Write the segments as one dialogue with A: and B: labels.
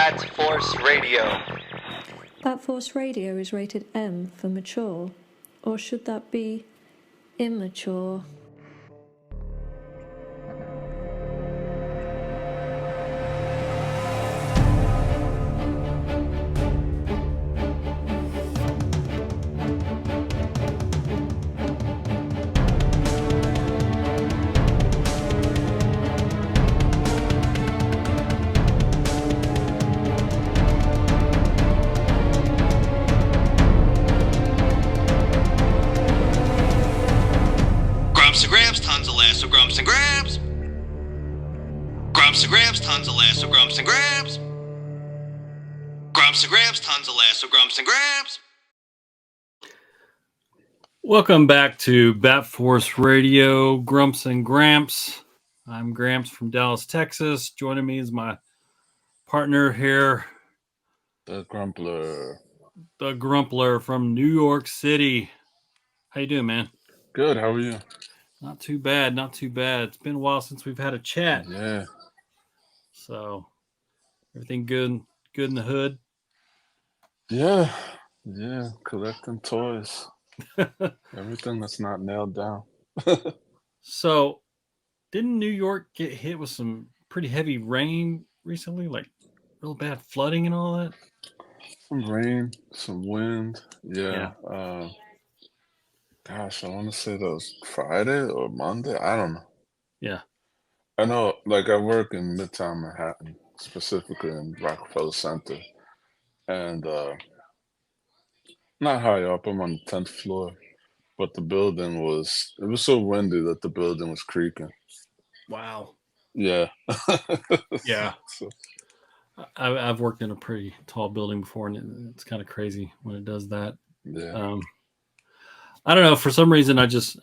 A: Bat Force Radio.
B: Bat Force Radio is rated M for mature, or should that be immature?
C: Grumps Gramps, tons of lasso grumps and grabs. Grumps Gramps, tons of lasso grumps and grabs. Grumps Gramps, tons of lasso grumps and grabs.
D: Welcome back to Bat Force Radio, Grumps and Gramps. I'm Gramps from Dallas, Texas. Joining me is my partner here,
E: The Grumpler.
D: the Grumpler from New York City. How you doing, man?
E: Good, how are you?
D: Not too bad, not too bad. It's been a while since we've had a chat.
E: Yeah.
D: So, everything good in the hood?
E: Yeah. Collecting toys. Everything that's not nailed down.
D: So, didn't New York get hit with some pretty heavy rain recently? Like real bad flooding and all that?
E: Some rain, some wind. Yeah. Gosh, I want to say that was Friday or Monday. I don't know.
D: Yeah.
E: I know, like, I work in Midtown Manhattan, specifically in Rockefeller Center. And not high up, I'm on the 10th floor. But the building it was so windy that the building was creaking.
D: Wow.
E: Yeah.
D: Yeah.
E: So,
D: I've worked in a pretty tall building before, and it's kind of crazy when it does that.
E: yeah.
D: I don't know. For some reason, I just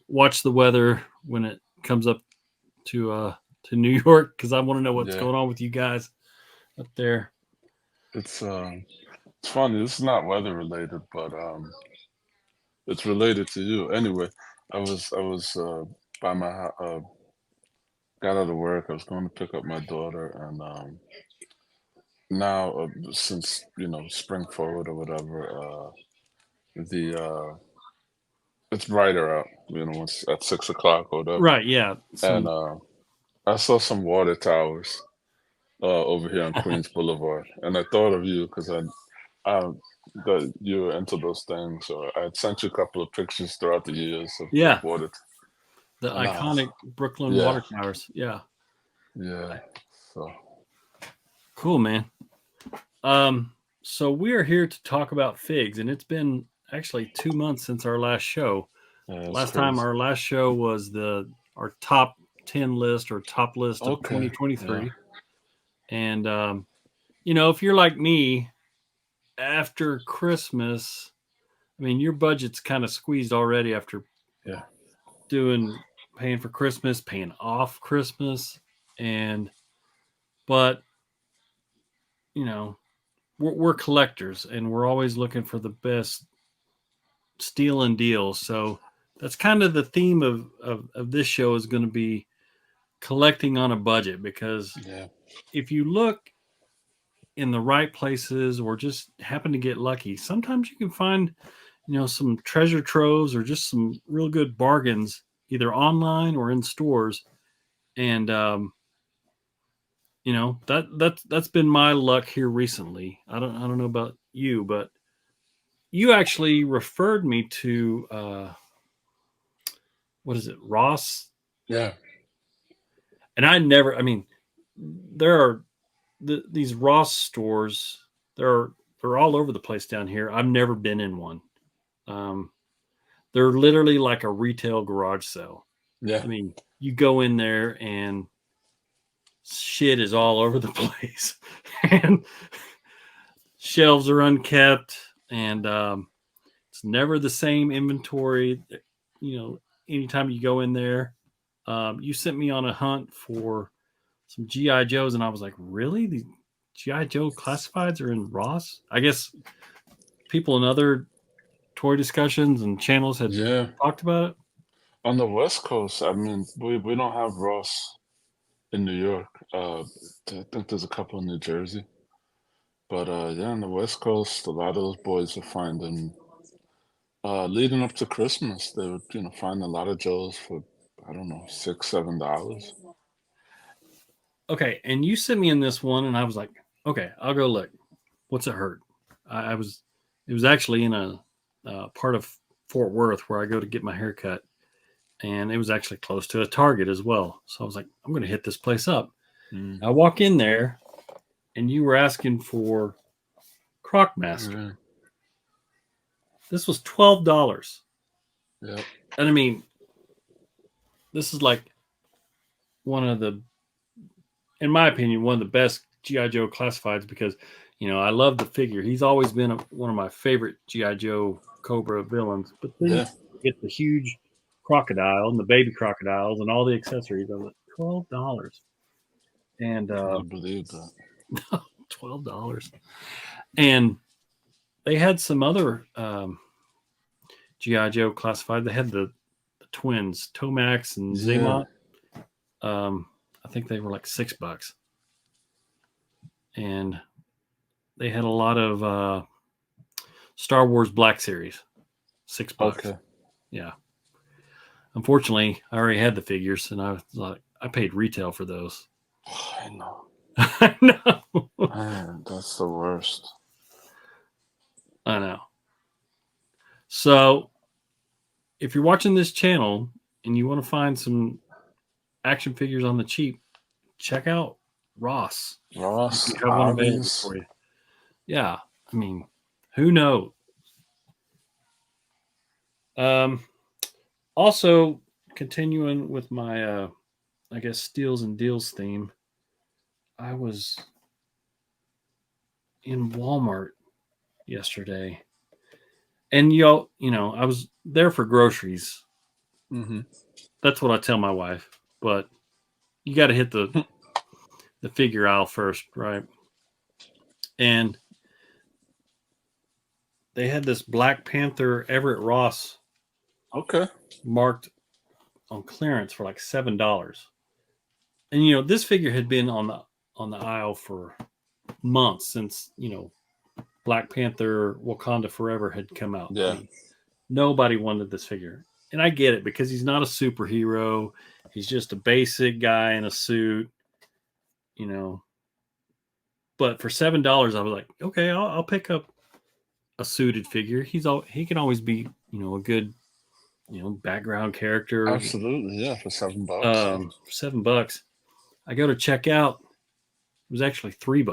D: watch the weather when it comes up to New York because I want to know what's
E: Yeah.
D: going on with you guys up there.
E: It's funny. This is not weather related, but it's related to you. Anyway, I was by my got out of work. I was going to pick up my daughter, and now since spring forward or whatever, it's brighter out. Once at 6 o'clock or whatever.
D: Right? Yeah.
E: And I saw some water towers over here on Queens Boulevard, and I thought of you because that you were into those things. So I had sent you a couple of pictures throughout the years of
D: Yeah.
E: water.
D: The iconic Brooklyn
E: Yeah.
D: water towers. Yeah.
E: Yeah. So
D: Cool, man. So we are here to talk about figs, and it's been actually 2 months since our last show.
E: yeah, it's
D: Last time
E: crazy.
D: our last show was our top 10 list or top list of
E: Okay,
D: 2023. And if you're like me, after Christmas, I mean, your budget's kind of squeezed already after
E: Yeah.
D: paying for Christmas, paying off Christmas, but we're collectors and we're always looking for the best stealing deals. So that's kind of the theme of this show is going to be collecting on a budget, because
E: Yeah.
D: if you look in the right places or just happen to get lucky, sometimes you can find some treasure troves or just some real good bargains either online or in stores. And that's been my luck here recently. I don't know about you, but you actually referred me to what is it, Ross?
E: Yeah.
D: And there are these Ross stores. They're all over the place down here. I've never been in one. They're literally like a retail garage sale.
E: Yeah.
D: I mean, you go in there and shit is all over the place, and shelves are unkept, and it's never the same inventory. Anytime you go in there, you sent me on a hunt for some GI Joes, and I was like, really? These GI Joe classifieds are in Ross? I guess people in other toy discussions and channels had
E: Yeah.
D: talked about it.
E: On the West Coast, I mean, we don't have Ross in New York. I think there's a couple in New Jersey. But yeah, on the West Coast, a lot of those boys are finding leading up to Christmas, they would, find a lot of Joes for, I don't know, $6, $7.
D: Okay, and you sent me in this one, and I was like, okay, I'll go look. What's it hurt? I was, it was actually in a part of Fort Worth where I go to get my hair cut, and it was actually close to a Target as well. So I was like, I'm going to hit this place up.
E: Mm.
D: I walk in there, and you were asking for Crocmaster.
E: Yeah.
D: This was $12.
E: Yep.
D: And I mean, this is like one of the, in my opinion, one of the best G.I. Joe classifieds because, I love the figure. He's always been one of my favorite G.I. Joe Cobra villains. But then
E: Yeah.
D: you get the huge crocodile and the baby crocodiles and all the accessories. I was like, $12. And
E: I believe that.
D: $12. And they had some other G.I. Joe classified. They had the twins, Tomax and
E: Yeah.
D: Zaymot. I think they were like $6. And they had a lot of Star Wars Black Series, $6.
E: Okay.
D: Yeah. Unfortunately, I already had the figures, and I was like, I paid retail for those.
E: I know.
D: I know.
E: Man, that's the worst.
D: I know. So, if you're watching this channel and you want to find some action figures on the cheap, check out Ross.
E: Ross,
D: You have one available
E: Hobbies.
D: for you. Yeah, I mean, who knows? Also, continuing with my, I guess, steals and deals theme, I was in Walmart yesterday, and I was there for groceries.
E: Mm-hmm.
D: That's what I tell my wife, but you got to hit the figure aisle first, right? And they had this Black Panther Everett Ross
E: Okay.
D: marked on clearance for like $7. And this figure had been on the aisle for months since Black Panther Wakanda Forever had come out.
E: Yeah.
D: I mean, nobody wanted this figure. And I get it because he's not a superhero. He's just a basic guy in a suit, But for $7, I was like, okay, I'll pick up a suited figure. He can always be, a good, background character.
E: Absolutely. Yeah. For $7.
D: For $7. I go to check out. It was actually $3.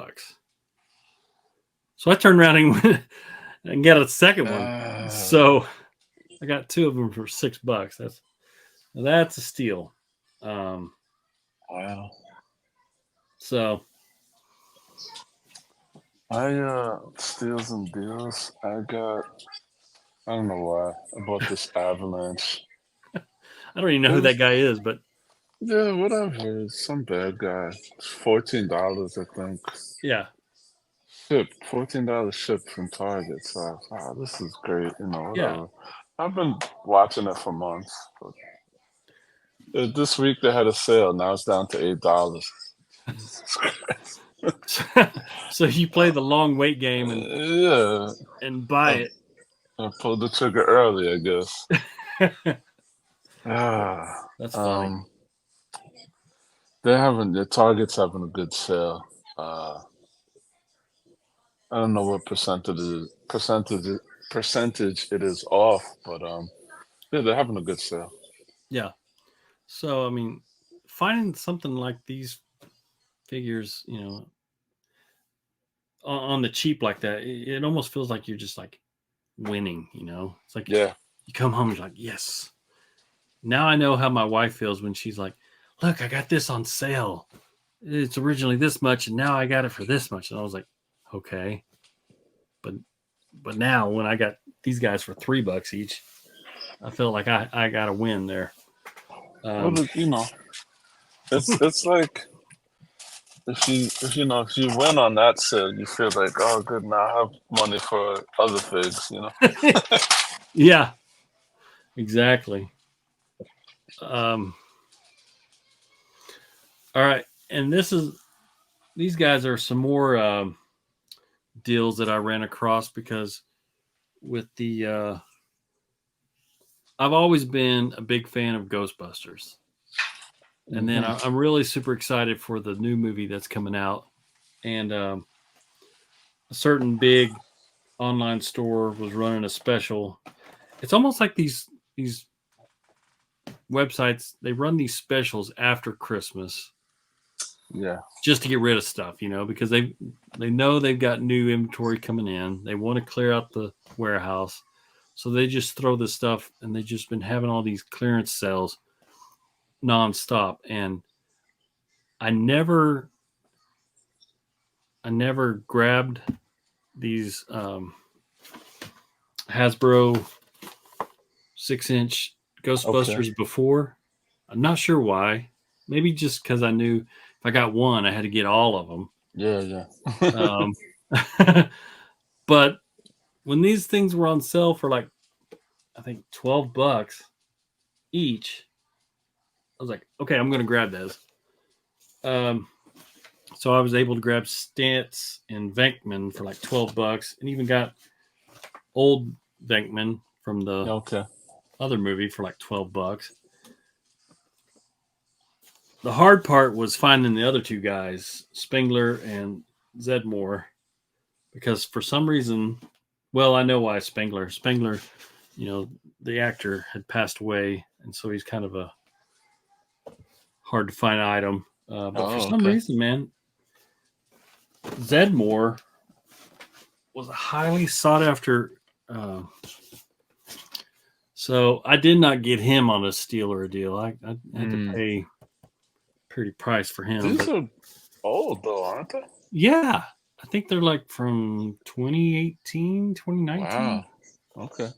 D: So I turned around and went and got a second one. So I got two of them for $6. That's a steal.
E: Wow.
D: So
E: I steals and deals. I don't know why. I bought this Avalanche.
D: I don't even know who that guy is, but
E: Yeah, whatever. It's some bad guy. It's $14, I think.
D: yeah.
E: Shipped. $14 shipped from Target. So I was, wow, this is great. Whatever.
D: Yeah.
E: I've been watching it for months. But this week they had a sale. Now it's down to $8. Jesus Christ.
D: So you play the long wait game
E: Yeah.
D: and buy it.
E: I pulled the trigger early, I guess.
D: That's funny.
E: The Target's having a good sale. I don't know what percentage it is off, but yeah, they're having a good sale.
D: Yeah. So I mean, finding something like these figures, on the cheap like that, it almost feels like you're just like winning. It's like
E: Yeah.
D: you come home, you're like, yes. Now I know how my wife feels when she's like, look, I got this on sale. It's originally this much, and now I got it for this much. And I was like, okay. But now when I got these guys for $3 each, I feel like I got a win there.
E: Well, it's like if you win on that sale, you feel like, oh, good, now I have money for other things,
D: Yeah, exactly. All right, and these guys are some more deals that I ran across because with the I've always been a big fan of Ghostbusters. And then I'm really super excited for the new movie that's coming out. And a certain big online store was running a special. It's almost like these websites, they run these specials after Christmas.
E: Yeah.
D: Just to get rid of stuff, because they know they've got new inventory coming in. They want to clear out the warehouse. So they just throw this stuff, and they've just been having all these clearance sales nonstop. And I never grabbed these Hasbro 6-inch Ghostbusters before. I'm not sure why. Maybe just because I knew if I got one, I had to get all of them.
E: Yeah.
D: But when these things were on sale for like, I think $12 each, I was like, okay, I'm going to grab those. So I was able to grab Stantz and Venkman for like $12, and even got old Venkman from the other movie for like $12. The hard part was finding the other two guys, Spengler and Zedmore, because for some reason, well, I know why Spengler, the actor had passed away, and so he's kind of a hard to find item. But for some reason, man, Zedmore was a highly sought after. So I did not get him on a steal or a deal. I had to pay pretty price for him.
E: These are old though, aren't they?
D: Yeah. I think they're like from 2018, 2019.
E: Wow. Okay.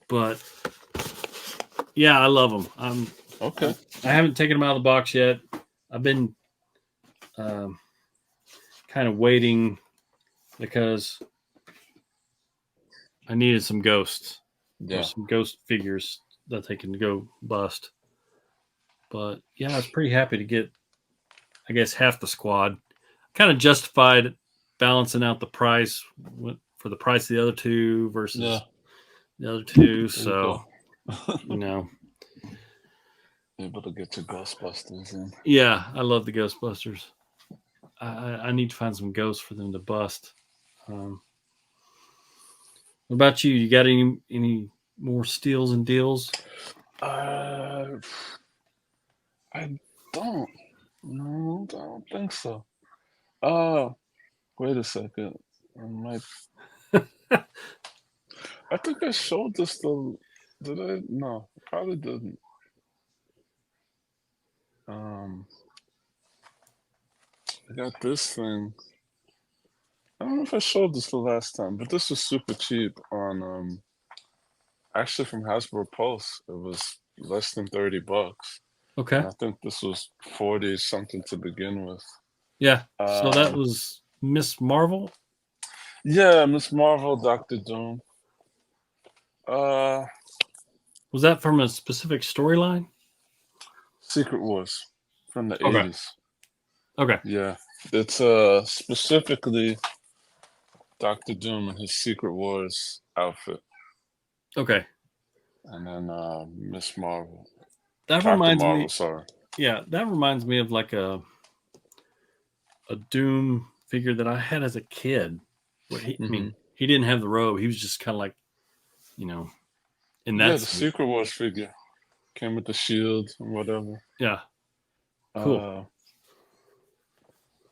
D: But yeah, I love them. I haven't taken them out of the box yet. I've been kind of waiting because I needed some ghosts.
E: Yeah.
D: Some ghost figures that they can go bust. But yeah, I was pretty happy to get, I guess, half the squad. Kind of justified balancing out the price for the price of the other two versus the other two. So,
E: able to get your Ghostbusters in.
D: Yeah, I love the Ghostbusters. I need to find some ghosts for them to bust. What about you? You got any more steals and deals?
E: I don't. No, I don't think so. Wait a second. I might. I think I showed this to. Did I? No, probably didn't. I got this thing. I don't know if I showed this the last time, but this was super cheap on actually from Hasbro Pulse. It was less than $30.
D: Okay.
E: And I think this was 40 something to begin with.
D: Yeah. So that was Miss Marvel?
E: Yeah, Miss Marvel, Dr. Doom.
D: Was that from a specific storyline?
E: Secret Wars from the 80s.
D: Okay.
E: Yeah. It's specifically Dr. Doom and his Secret Wars outfit.
D: Okay.
E: And then Miss Marvel.
D: That
E: Captain
D: reminds
E: Marvel,
D: me.
E: sorry.
D: Yeah, that reminds me of like a Doom figure that I had as a kid. Where I mean, he didn't have the robe. He was just kind of like, in that.
E: Yeah, the Secret Wars figure came with the shield and whatever.
D: Yeah. Cool.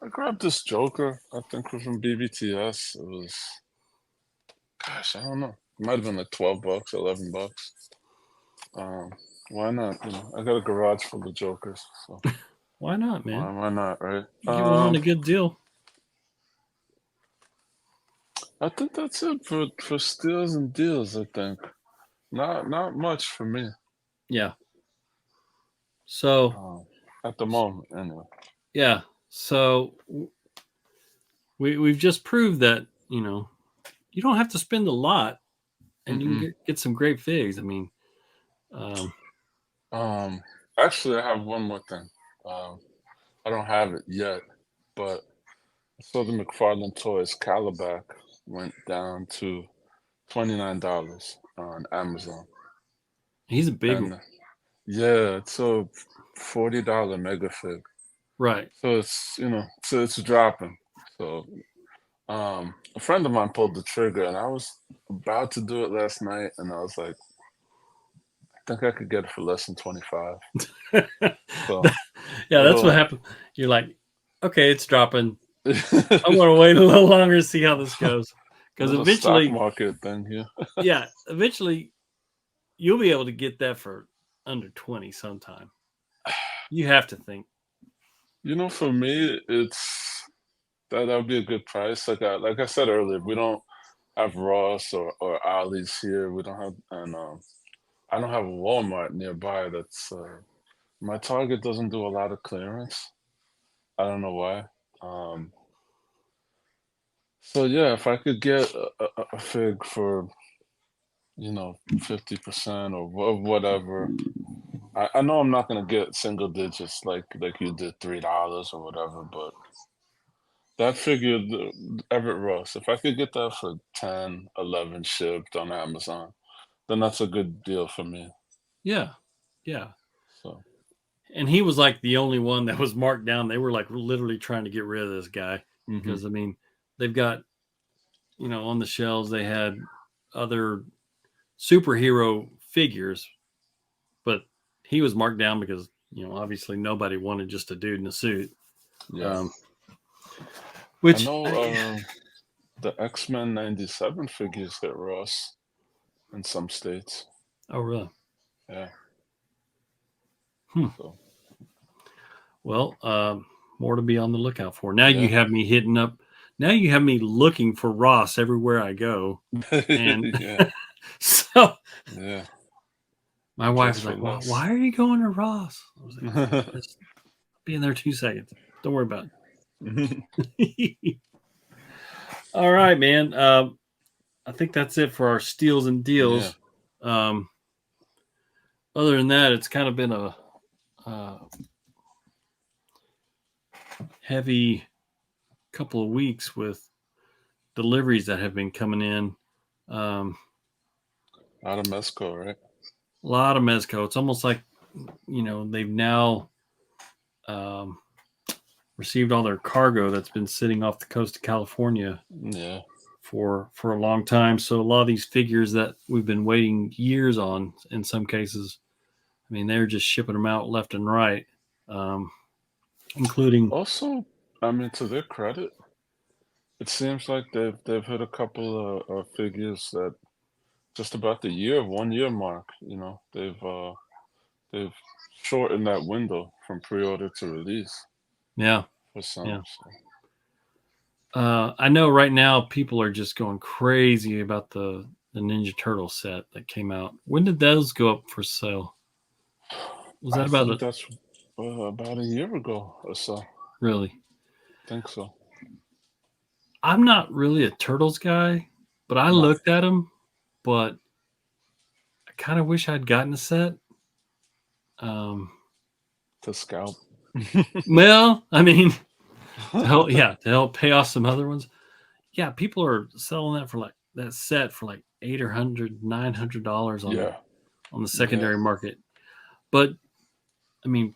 E: I grabbed this Joker. I think was from BBTS. It was, gosh, I don't know. It might have been like $12, $11. Why not? I got a garage full of Jokers. So
D: why not, man?
E: Why not, right?
D: Give one a good deal.
E: I think that's it for steals and deals. I think not much for me.
D: Yeah. So
E: at the moment, anyway.
D: Yeah. So we've just proved that you don't have to spend a lot, and you can get some great figs. I mean,
E: actually, I have one more thing. I don't have it yet, but I saw the McFarlane Toys Calabac went down to $29 on Amazon.
D: He's a big
E: And
D: one.
E: yeah, it's a $40 mega fig.
D: Right.
E: So it's dropping. So a friend of mine pulled the trigger and I was about to do it last night and I was like, I think I could get it for less than 25. So
D: Yeah, that's what
E: little
D: happened. You're like, okay, it's dropping. I'm going to wait a little longer to see how this goes. Because
E: little stock
D: eventually,
E: market thing here.
D: yeah, eventually you'll be able to get that for under 20 sometime. You have to think.
E: For me, it's that would be a good price. Like I said earlier, we don't have Ross or Ollie's here. We don't have, and I don't have a Walmart nearby. That's my Target doesn't do a lot of clearance. I don't know why. Um, so yeah, if I could get a fig for 50% or whatever, I know I'm not gonna get single digits like you did $3 or whatever, but that figure, the Everett Ross, if I could get that for 10, 11 shipped on Amazon, then that's a good deal for me.
D: Yeah. Yeah.
E: So
D: And he was like the only one that was marked down. They were like literally trying to get rid of this guy because, I mean, they've got, on the shelves, they had other superhero figures, but he was marked down because, obviously nobody wanted just a dude in a suit.
E: yeah, I
D: Which,
E: know the X-Men 97 figures get Ross in some states.
D: oh, really?
E: Yeah.
D: Hmm.
E: So
D: Well, more to be on the lookout for. Now you
E: yeah.
D: have me hitting up. Now you have me looking for Ross everywhere I go. And
E: Yeah.
D: so
E: Yeah.
D: my wife
E: Just
D: is
E: for
D: like, well,
E: less.
D: why are you going to Ross? I was like, just be in there 2 seconds. Don't worry about it. All right, man. I think that's it for our steals and
E: Yeah.
D: deals. Other than that, it's kind of been a heavy couple of weeks with deliveries that have been coming in.
E: Out of Mezco, right?
D: A lot of Mezco. It's almost like, they've now received all their cargo that's been sitting off the coast of California
E: Yeah.
D: for a long time. So a lot of these figures that we've been waiting years on, in some cases, I mean, they're just shipping them out left and right, including.
E: Also, I mean, to their credit, it seems like they've hit a couple of figures that just about the 1 year mark. They've shortened that window from pre-order to release
D: Yeah,
E: for some.
D: yeah.
E: So.
D: I know right now people are just going crazy about the Ninja Turtle set that came out. When did those go up for sale? Was that
E: I
D: about
E: think that's about a year ago or so.
D: really?
E: I think so.
D: I'm not really a Turtles guy, but I
E: No.
D: looked at them, but I kind of wish I'd gotten a set.
E: To scalp.
D: Well, I mean, to help pay off some other ones. Yeah, people are selling that for like that set for like $800, $900 on the secondary market. But I mean,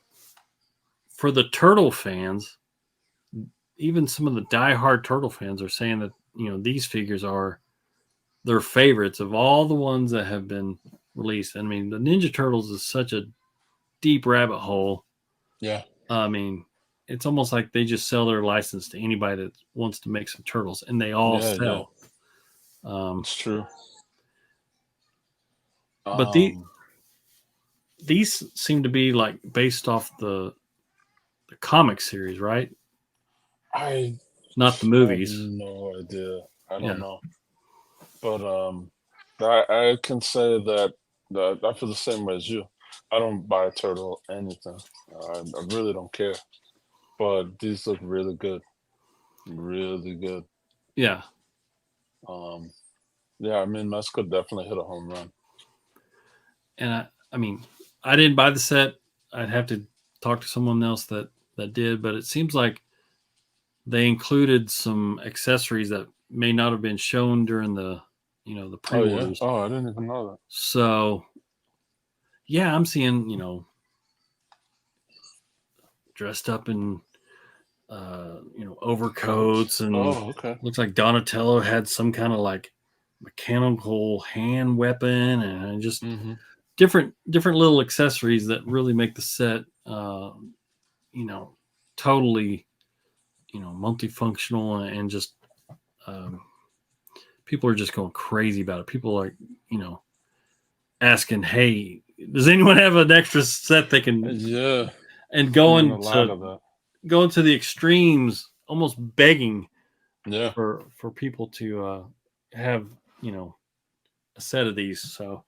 D: for the turtle fans, even some of the diehard turtle fans are saying that these figures are their favorites of all the ones that have been released. I mean, the Ninja Turtles is such a deep rabbit hole.
E: Yeah.
D: I mean, it's almost like they just sell their license to anybody that wants to make some turtles, and they all sell.
E: Yeah. It's true.
D: But these seem to be like based off the comic series, right? Not the movies.
E: I have no idea. I don't
D: Yeah.
E: know. But I can say that I feel the same way as you. I don't buy a turtle anything. I really don't care. But these look really good. Really good.
D: Yeah.
E: Yeah, I mean, Mezco definitely hit a home run.
D: And I mean, I didn't buy the set. I'd have to talk to someone else that did, but it seems like they included some accessories that may not have been shown during the
E: Oh,
D: pre-orders.
E: yeah? Oh, I didn't even know that.
D: So yeah, I'm seeing dressed up in overcoats, and
E: Oh, okay.
D: looks like Donatello had some kind of like mechanical hand weapon, and just
E: Mm-hmm.
D: different little accessories that really make the set totally multifunctional, and just um, people are just going crazy about it. People are asking, hey, does anyone have an extra set they can,
E: Yeah,
D: and
E: seeing a lot of that.
D: going to the extremes, almost begging
E: Yeah.
D: for people to have a set of these. So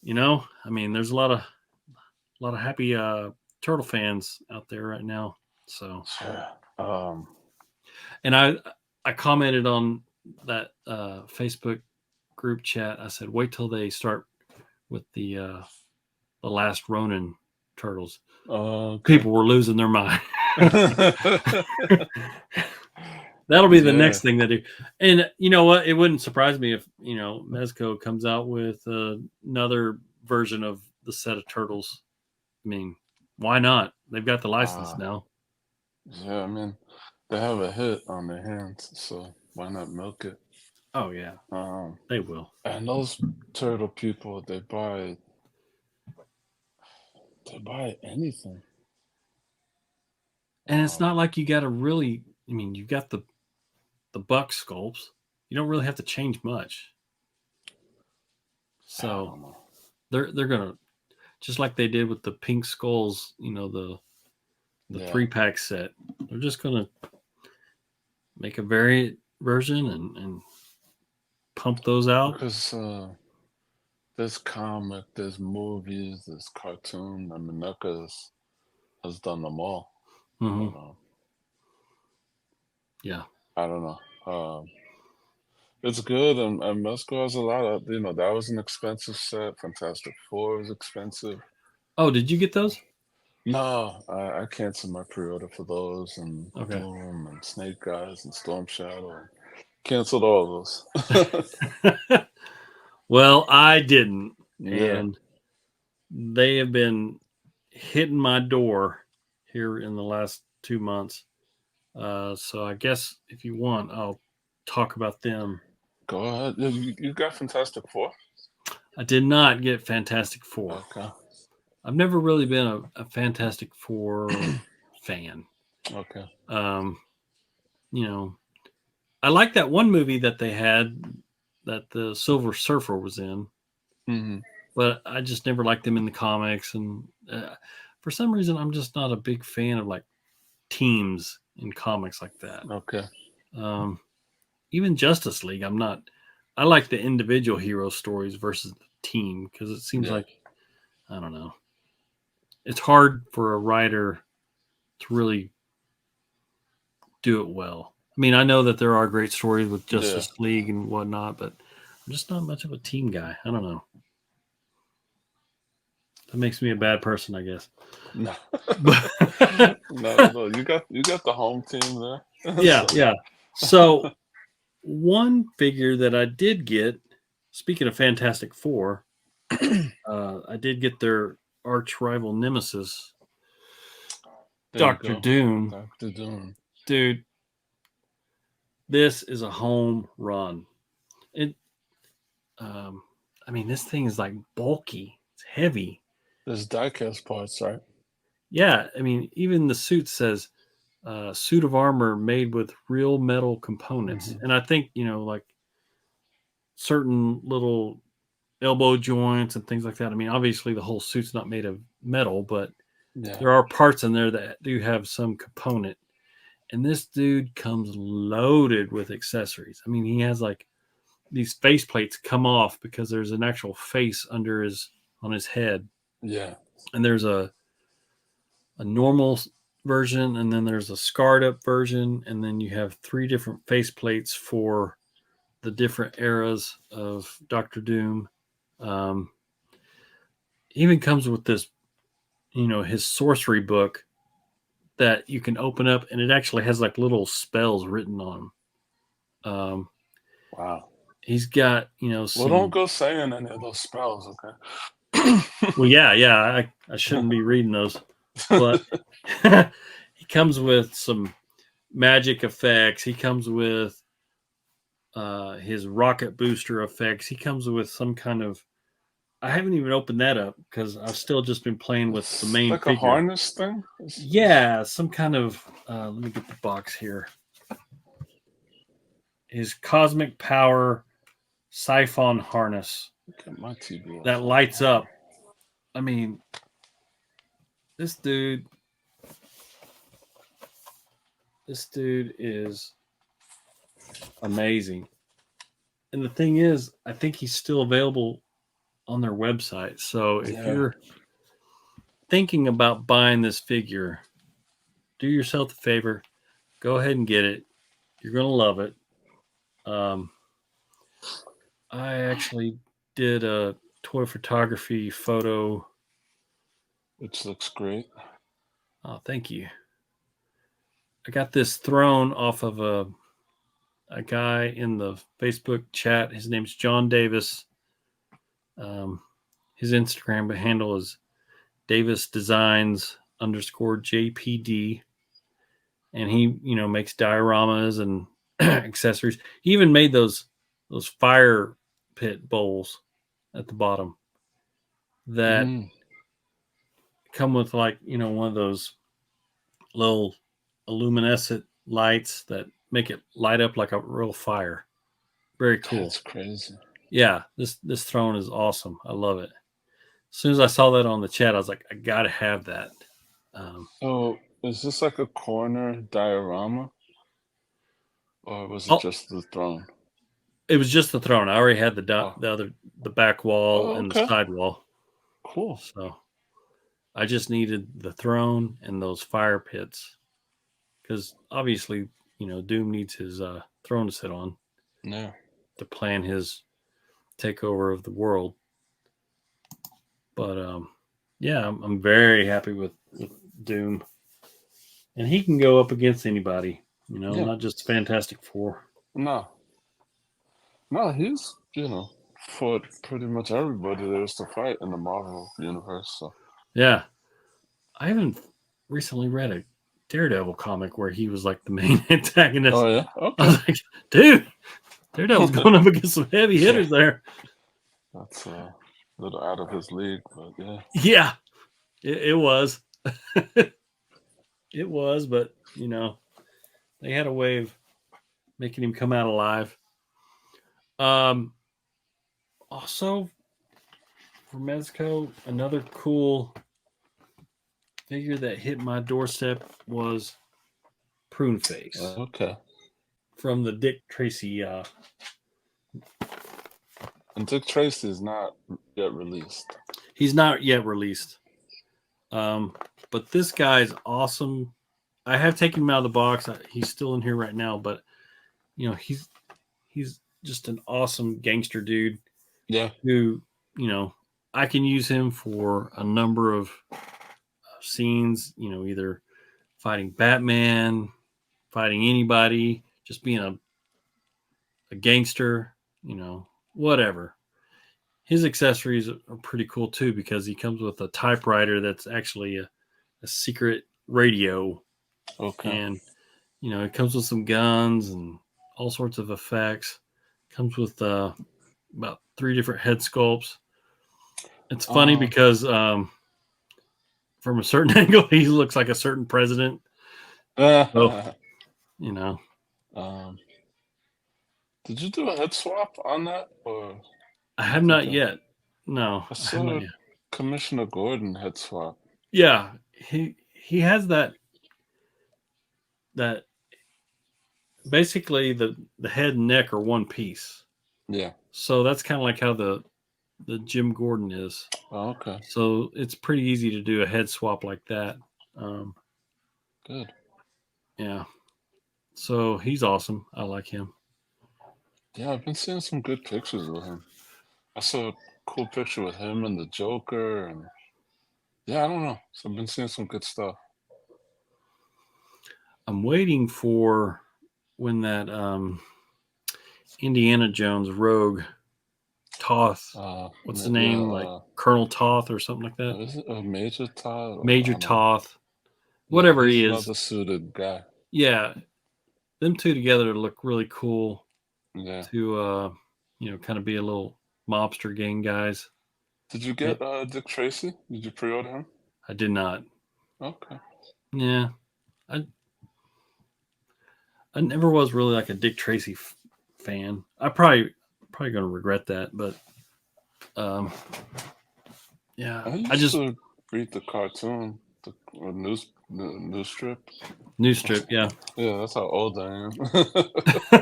D: I mean, there's a lot of happy turtle fans out there right now. So
E: Yeah.
D: and I commented on that Facebook group chat. I said, wait till they start with the last Ronin turtles.
E: Okay.
D: People were losing their mind. That'll be the next thing they do. And you know what? It wouldn't surprise me if Mezco comes out with another version of the set of turtles. I mean, why not? They've got the license now.
E: Yeah, I mean, they have a hit on their hands, so why not milk it?
D: Oh yeah, they will.
E: And those turtle people, they buy anything.
D: And it's not like you got to really. I mean, you've got the buck sculpts. You don't really have to change much. So they're gonna, just like they did with the pink skulls. The 3-pack set. They're just gonna make a variant version and pump those out.
E: Because there's comic, there's movies, there's cartoon. I mean, NECA has done them all.
D: Mm-hmm.
E: But,
D: yeah.
E: I don't know. It's good, and Mezco has a lot of, that was an expensive set. Fantastic Four was expensive.
D: Oh, did you get those?
E: No, I canceled my pre-order for those, and
D: Okay.
E: Bloom, and Snake Eyes, and Storm Shadow. Canceled all those.
D: Well, I didn't.
E: Yeah.
D: And they have been hitting my door here in the last 2 months. So I guess if you want, I'll talk about them.
E: Go ahead. You got Fantastic Four?
D: I did not get Fantastic Four.
E: Okay.
D: I've never really been a Fantastic Four fan.
E: Okay.
D: I like that one movie that they had that the Silver Surfer was in,
E: Mm-hmm.
D: but I just never liked them in the comics. And for some reason, I'm just not a big fan of like teams in comics like that.
E: Okay.
D: Even Justice League, I'm not. I like the individual hero stories versus the team, because it seems like, I don't know, it's hard for a writer to really do it well. I mean, I know that there are great stories with Justice League and whatnot, but I'm just not much of a team guy. I don't know. That makes me a bad person, I guess.
E: No. No, you got the home team there.
D: Yeah. So one figure that I did get, speaking of Fantastic Four, I did get their arch rival nemesis, Dr. Doom.
E: Dr. Doom.
D: Dude, this is a home run. I mean, this thing is like bulky. It's heavy.
E: There's diecast parts, right?
D: Yeah, I mean, even the suit says suit of armor made with real metal components.
E: Mm-hmm.
D: And I think, like certain little elbow joints and things like that. I mean, obviously the whole suit's not made of metal, but there are parts in there that do have some component. And this dude comes loaded with accessories. I mean, he has like these face plates come off because there's an actual face on his head.
E: Yeah.
D: And there's a normal version, and then there's a scarred up version, and then you have 3 different face plates for the different eras of Dr. Doom. Even comes with this, his sorcery book that you can open up, and it actually has like little spells written on them.
E: Wow.
D: He's got,
E: Well,
D: some.
E: don't go saying any of those spells, okay?
D: Well, yeah, I shouldn't be reading those, but he comes with some magic effects. He comes with his rocket booster effects. He comes with some kind of. I haven't even opened that up because I've still just been playing with the
E: It's
D: main
E: like a
D: figure.
E: harness thing?
D: Yeah, some kind of. Let me get the box here. His cosmic power siphon harness
E: Look at my TV.
D: that lights up. I mean, this dude is amazing. And the thing is, I think he's still available on their website. So if you're thinking about buying this figure, do yourself a favor, go ahead and get it. You're going to love it. I actually did a toy photography photo,
E: which looks great.
D: Oh, thank you. I got this throne off of a guy in the Facebook chat. His name's John Davis. His Instagram handle is Davis Designs _JPD. And he, makes dioramas and accessories. He even made those fire pit bowls at the bottom that come with one of those little luminescent lights that make it light up like a real fire. Very cool.
E: That's crazy.
D: Yeah, this throne is awesome. I love it. As soon as I saw that on the chat, I was like, I gotta have that.
E: So is this like a corner diorama, or was it just the throne?
D: It was just the throne. I already had the back wall and the side wall.
E: Cool.
D: So I just needed the throne and those fire pits because obviously, Doom needs his throne to sit on.
E: Yeah.
D: To plan his takeover of the world. But yeah, I'm very happy with Doom, and he can go up against anybody. Not just Fantastic Four.
E: No, he's fought pretty much everybody there is to fight in the Marvel universe. So
D: yeah, I haven't recently read a Daredevil comic where he was like the main antagonist.
E: Oh yeah, okay.
D: I was like, dude, Daredevil's going up against some heavy hitters there.
E: That's a little out of his league, but yeah.
D: Yeah, it was. It was, but they had a way of making him come out alive. Also, for Mezco, another cool figure that hit my doorstep was Prune Face.
E: Okay.
D: From the Dick Tracy.
E: And Dick Tracy is not yet released.
D: He's not yet released. But this guy's awesome. I have taken him out of the box. He's still in here right now, but he's just an awesome gangster dude.
E: Yeah.
D: Who, I can use him for a number of scenes, either fighting Batman, fighting anybody, just being a gangster, whatever. His accessories are pretty cool too because he comes with a typewriter that's actually a secret radio.
E: Okay.
D: And, it comes with some guns and all sorts of effects. Comes with about 3 different head sculpts. It's funny because from a certain angle, he looks like a certain president. So,
E: Did you do a head swap on that? Or
D: I have not yet. No.
E: I saw Commissioner Gordon head swap.
D: Yeah. He has that basically the head and neck are one piece.
E: Yeah.
D: So that's kind of like how the Jim Gordon is.
E: Oh, okay.
D: So it's pretty easy to do a head swap like that.
E: Good.
D: Yeah. So he's awesome. I like him.
E: Yeah, I've been seeing some good pictures with him. I saw a cool picture with him and the Joker, and yeah, I don't know. So I've been seeing some good stuff.
D: I'm waiting for when that Indiana Jones Rogue Toth. What's the name? Like Colonel Toth or something like that.
E: Is it a Major Todd? I
D: Major
E: don't know.
D: Toth,
E: Yeah,
D: whatever
E: he's
D: he is.
E: another suited guy.
D: Yeah, them two together look really cool
E: Yeah.
D: to kind of be a little mobster gang guys.
E: Did you get Dick Tracy? Did you pre-order him?
D: I did not.
E: Okay.
D: Yeah, I never was really like a Dick Tracy fan. I probably going to regret that, but yeah,
E: I used to read the cartoon, the news strip.
D: News strip, yeah.
E: Yeah, that's how old I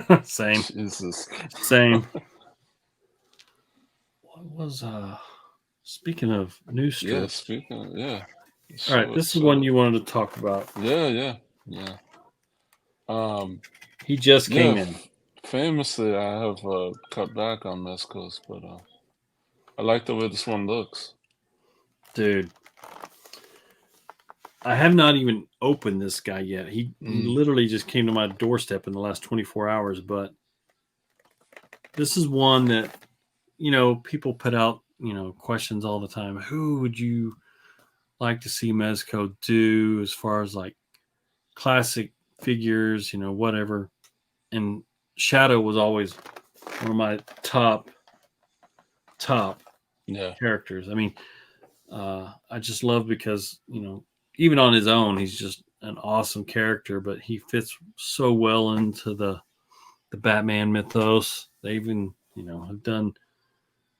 E: am.
D: Same.
E: Jesus.
D: Same. What was speaking of news strip?
E: Yeah, speaking of, yeah.
D: All right, this is one you wanted to talk about.
E: Yeah.
D: He just came in.
E: Famously, I have cut back on Mezcos, but I like the way this one looks.
D: Dude, I have not even opened this guy yet. He literally just came to my doorstep in the last 24 hours, but this is one that, people put out, questions all the time. Who would you like to see Mezco do as far as like classic figures, whatever. And Shadow was always one of my top characters. I mean, I just love because, even on his own, he's just an awesome character, but he fits so well into the Batman mythos. They even, have done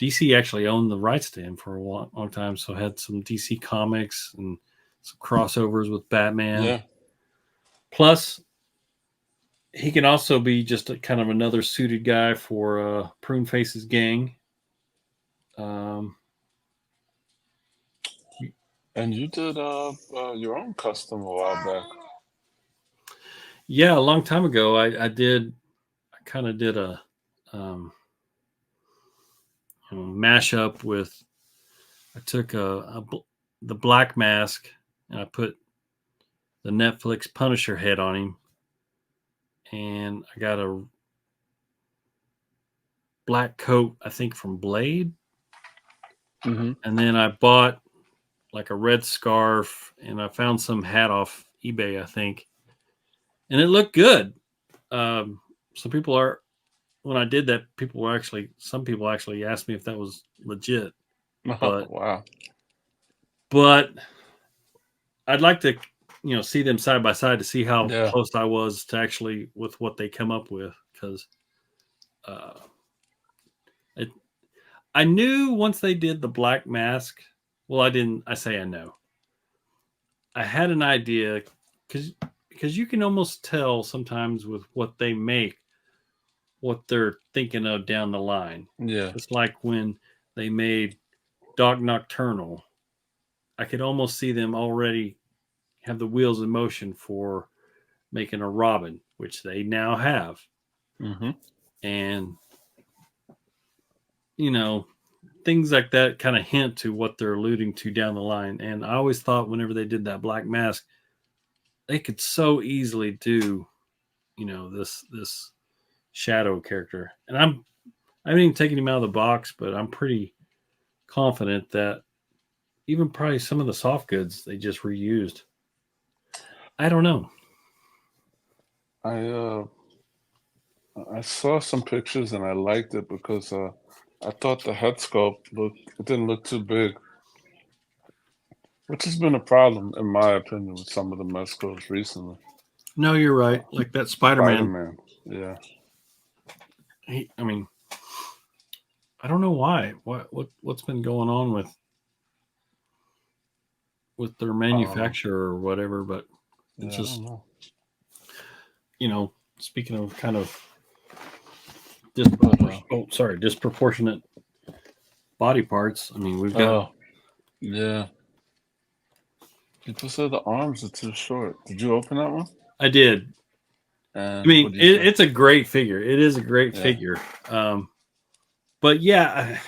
D: DC actually owned the rights to him for a long time, so had some DC comics and some crossovers with Batman.
E: Yeah.
D: Plus, he can also be just a kind of another suited guy for Prune Face's gang.
E: And you did your own custom a while back.
D: Yeah, a long time ago, I kind of did a mashup with. I took the Black Mask and I put the Netflix Punisher head on him, and I got a black coat, I think from Blade, and then I bought like a red scarf, and I found some hat off eBay, I think, and it looked good. Some people are. When I did that, some people actually asked me if that was legit. But,
E: wow.
D: But I'd like to, see them side by side to see how close I was to actually with what they come up with. Because I knew once they did the Black Mask. Well, I didn't. I say I know. I had an idea because you can almost tell sometimes with what they make what they're thinking of down the line.
E: Yeah.
D: It's like when they made Dog Nocturnal. I could almost see them already have the wheels in motion for making a Robin, which they now have. And, things like that kind of hint to what they're alluding to down the line. And I always thought whenever they did that Black Mask, they could so easily do, this Shadow character. And I haven't even taken him out of the box, but I'm pretty confident that even probably some of the soft goods they just reused. I don't know.
E: I saw some pictures and I liked it because I thought the head sculpt didn't look too big, which has been a problem in my opinion with some of the Mezcos recently.
D: No, you're right. Like that Spider-Man.
E: Yeah.
D: I mean, I don't know why. What's been going on with their manufacturer or whatever, but it's just, speaking of kind of disproportionate body parts. I mean, we've got.
E: Yeah. People say the arms are too short. Did you open that one?
D: I did.
E: And
D: I mean, it's a great figure. It is a great figure. But yeah,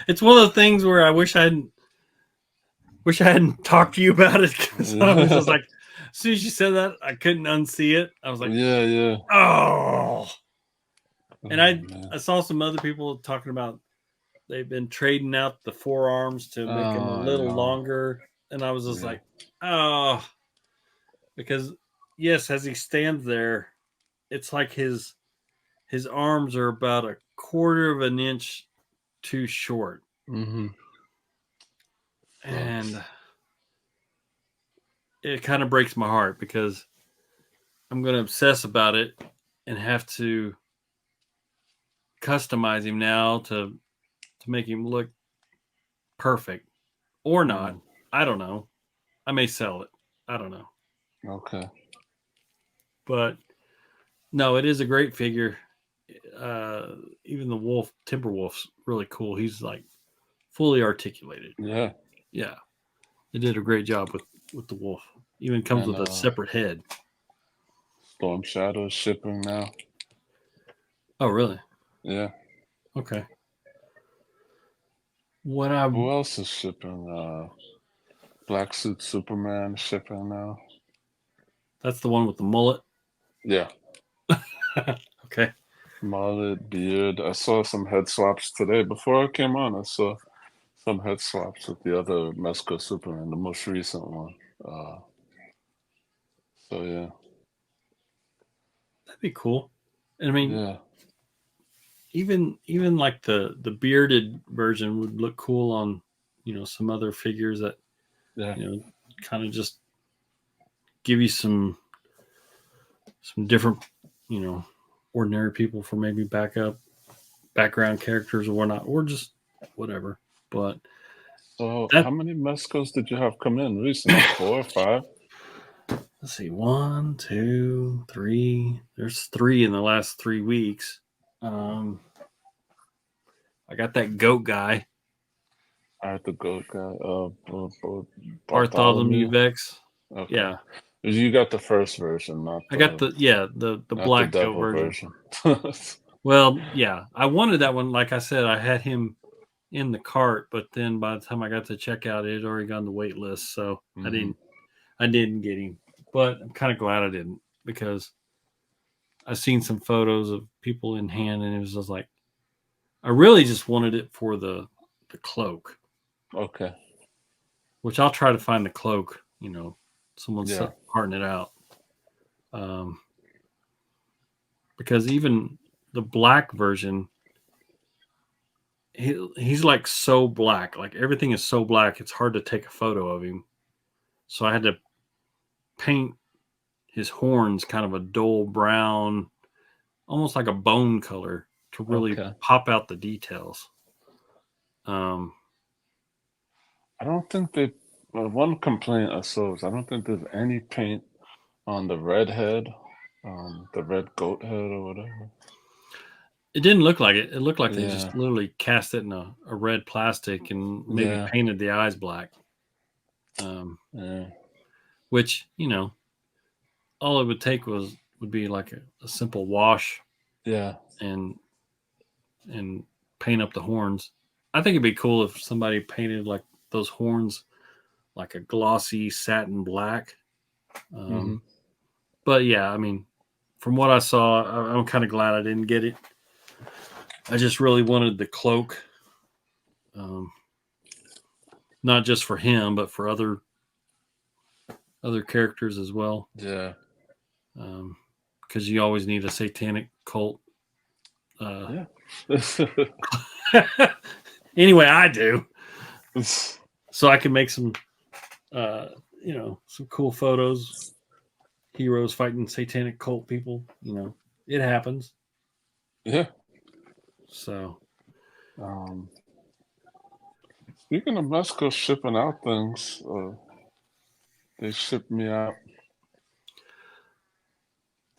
D: it's one of the things where I wish I hadn't. Wish I hadn't talked to you about it because I was just like, as soon as you said that, I couldn't unsee it. I was like,
E: yeah.
D: oh. And
E: man.
D: I saw some other people talking about they've been trading out the forearms to make them a
E: Oh, I
D: little
E: know.
D: longer. And I was just
E: Yeah.
D: like, oh, because yes, as he stands there, it's like his arms are about a quarter of an inch too short.
E: Mm-hmm.
D: And it kind of breaks my heart because I'm going to obsess about it and have to customize him now to make him look perfect or not. I don't know. I may sell it. I don't know.
E: Okay.
D: But no, it is a great figure. Even the wolf, Timberwolf's really cool. He's like fully articulated.
E: Yeah.
D: Yeah, they did a great job with the wolf. Even comes
E: And
D: with a separate head.
E: Storm Shadow shipping now.
D: Oh, really?
E: Yeah.
D: Okay.
E: Who else is shipping? Black Suit Superman shipping now.
D: That's the one with the mullet.
E: Yeah.
D: Okay.
E: Mullet, beard. I saw some head swaps today. Before I came on, I saw some head swaps with the other Mezco Superman, the most recent one. So yeah.
D: That'd be cool. And I mean,
E: Yeah.
D: even like the bearded version would look cool on, some other figures that,
E: Yeah.
D: kind of just give you some different, ordinary people for maybe background characters or whatnot, or just whatever. But
E: So how many Mezcos did you have come in recently? 4 or 5?
D: Let's see, 1, 2, 3. There's 3 in the last 3 weeks. I got that goat guy.
E: I had the goat guy.
D: Bartholomew Vex.
E: Okay.
D: Yeah.
E: You got the first version, not
D: I got the black
E: the
D: goat
E: devil
D: version. Well, yeah. I wanted that one. Like I said, I had him in the cart, but then by the time I got to checkout, it had already gone on the wait list. So I didn't get him. But I'm kind of glad I didn't, because I've seen some photos of people in hand, and it was just like, I really just wanted it for the cloak.
E: Okay.
D: Which I'll try to find the cloak, someone's carting it out. Because even the black version, he's like so black. Like everything is so black, it's hard to take a photo of him. So I had to paint his horns kind of a dull brown, almost like a bone color, to really pop out the details.
E: I don't think one complaint I saw is I don't think there's any paint on the red head, the red goat head or whatever.
D: It didn't look like it. It looked like they just literally cast it in a red plastic and maybe painted the eyes black. Which, all it would take would be like a simple wash.
E: Yeah.
D: And paint up the horns. I think it'd be cool if somebody painted like those horns like a glossy satin black. But yeah, I mean, from what I saw, I'm kind of glad I didn't get it. I just really wanted the cloak, not just for him, but for other characters as well.
E: Yeah.
D: Because you always need a satanic cult. Anyway, I do. So I can make some, some cool photos. Heroes fighting satanic cult people. It happens.
E: Yeah.
D: So.
E: Speaking of Mezco shipping out things, they shipped me out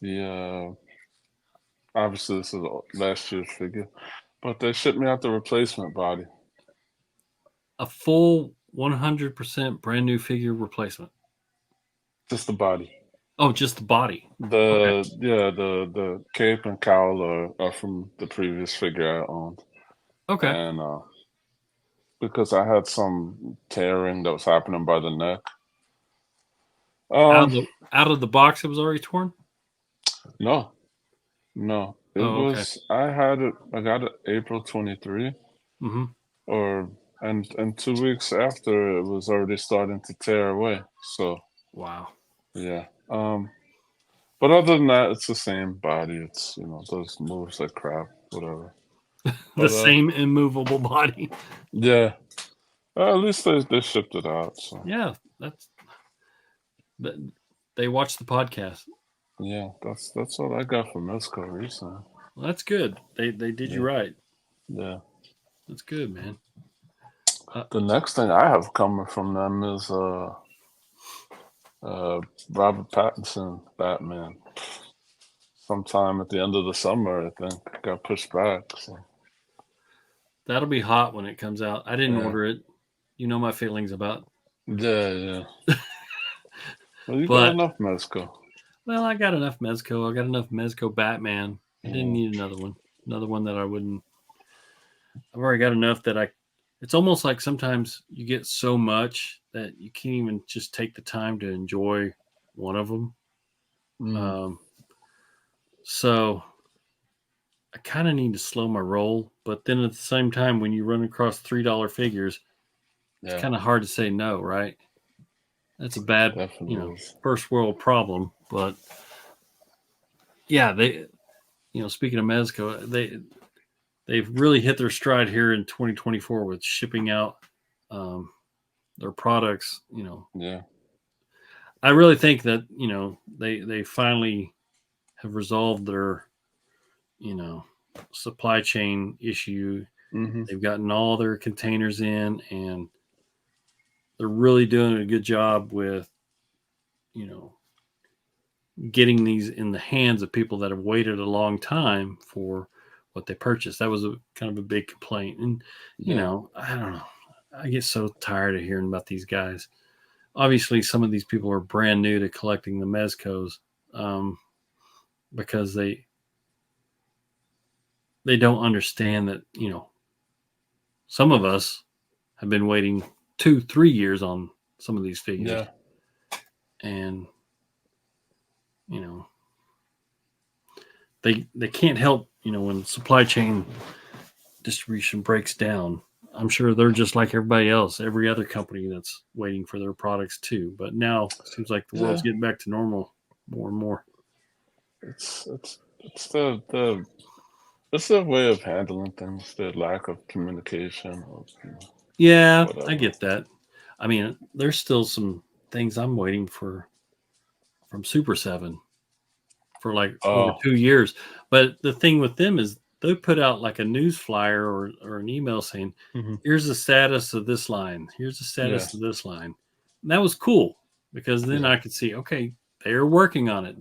E: the obviously this is last year's figure, but they shipped me out the replacement body.
D: A full 100% brand new figure replacement.
E: Just the body.
D: Oh, just the body.
E: The cape and cowl are from the previous figure I owned.
D: Okay.
E: And because I had some tearing that was happening by the neck.
D: Out
E: Um,
D: of the box, it was already torn.
E: no, no, it
D: Oh, okay.
E: was. I had it. I got it April 23,
D: Mm-hmm.
E: or and 2 weeks after it was already starting to tear away. So
D: Wow.
E: yeah. But other than that, it's the same body. It's those moves like crap, whatever.
D: The
E: But
D: same immovable body.
E: yeah. At least they shipped it out. So
D: Yeah, that they watch the podcast.
E: yeah, that's what I got from Mezco recently.
D: Well, that's good. They did you
E: Yeah,
D: right.
E: yeah.
D: That's good, man.
E: The next thing I have coming from them is Robert Pattinson Batman. Sometime at the end of the summer, I think got pushed back. So
D: That'll be hot when it comes out. I didn't
E: yeah,
D: order it. You know my feelings about,
E: yeah, yeah. Well, you got
D: but
E: enough Mezco.
D: well, I got enough Mezco. I got enough Mezco Batman. I didn't
E: Mm,
D: need another one. Another one that I wouldn't. I've already got enough that I. It's almost like sometimes you get so much that you can't even just take the time to enjoy one of them.
E: mm,
D: Um, so I kind of need to slow my roll, but then at the same time, when you run across $3 figures, it's
E: yeah,
D: kind of hard to say no, right? That's a bad,
E: definitely is.
D: first world problem. But yeah, speaking of Mezco, they've really hit their stride here in 2024 with shipping out um, their products.
E: Yeah.
D: I really think that they finally have resolved their you know supply chain issue.
E: Mm-hmm.
D: They've gotten all their containers in, and they're really doing a good job with you know getting these in the hands of people that have waited a long time for what they purchased. That was a kind of a big complaint, and
E: Yeah.
D: I don't know. I get so tired of hearing about these guys. Obviously, some of these people are brand new to collecting the mezcos, um, because they don't understand that some of us have been waiting 2-3 years on some of these figures,
E: Yeah.
D: and you know they can't help when supply chain distribution breaks down. I'm sure they're just like everybody else, every other company that's waiting for their products too. But now it seems like the
E: Yeah.
D: world's getting back to normal more and more.
E: It's it's the way of handling things, the lack of communication or
D: Yeah, I
E: whatever.
D: get that. I mean, there's still some things I'm waiting for from Super 7 for like over
E: Oh,
D: 2 years. But the thing with them is they put out like a news flyer or an email saying,
E: hmm,
D: here's the status of this line. Here's the
E: yeah,
D: status of this line. And that was cool because then
E: yeah,
D: I could see, okay, they're working on it.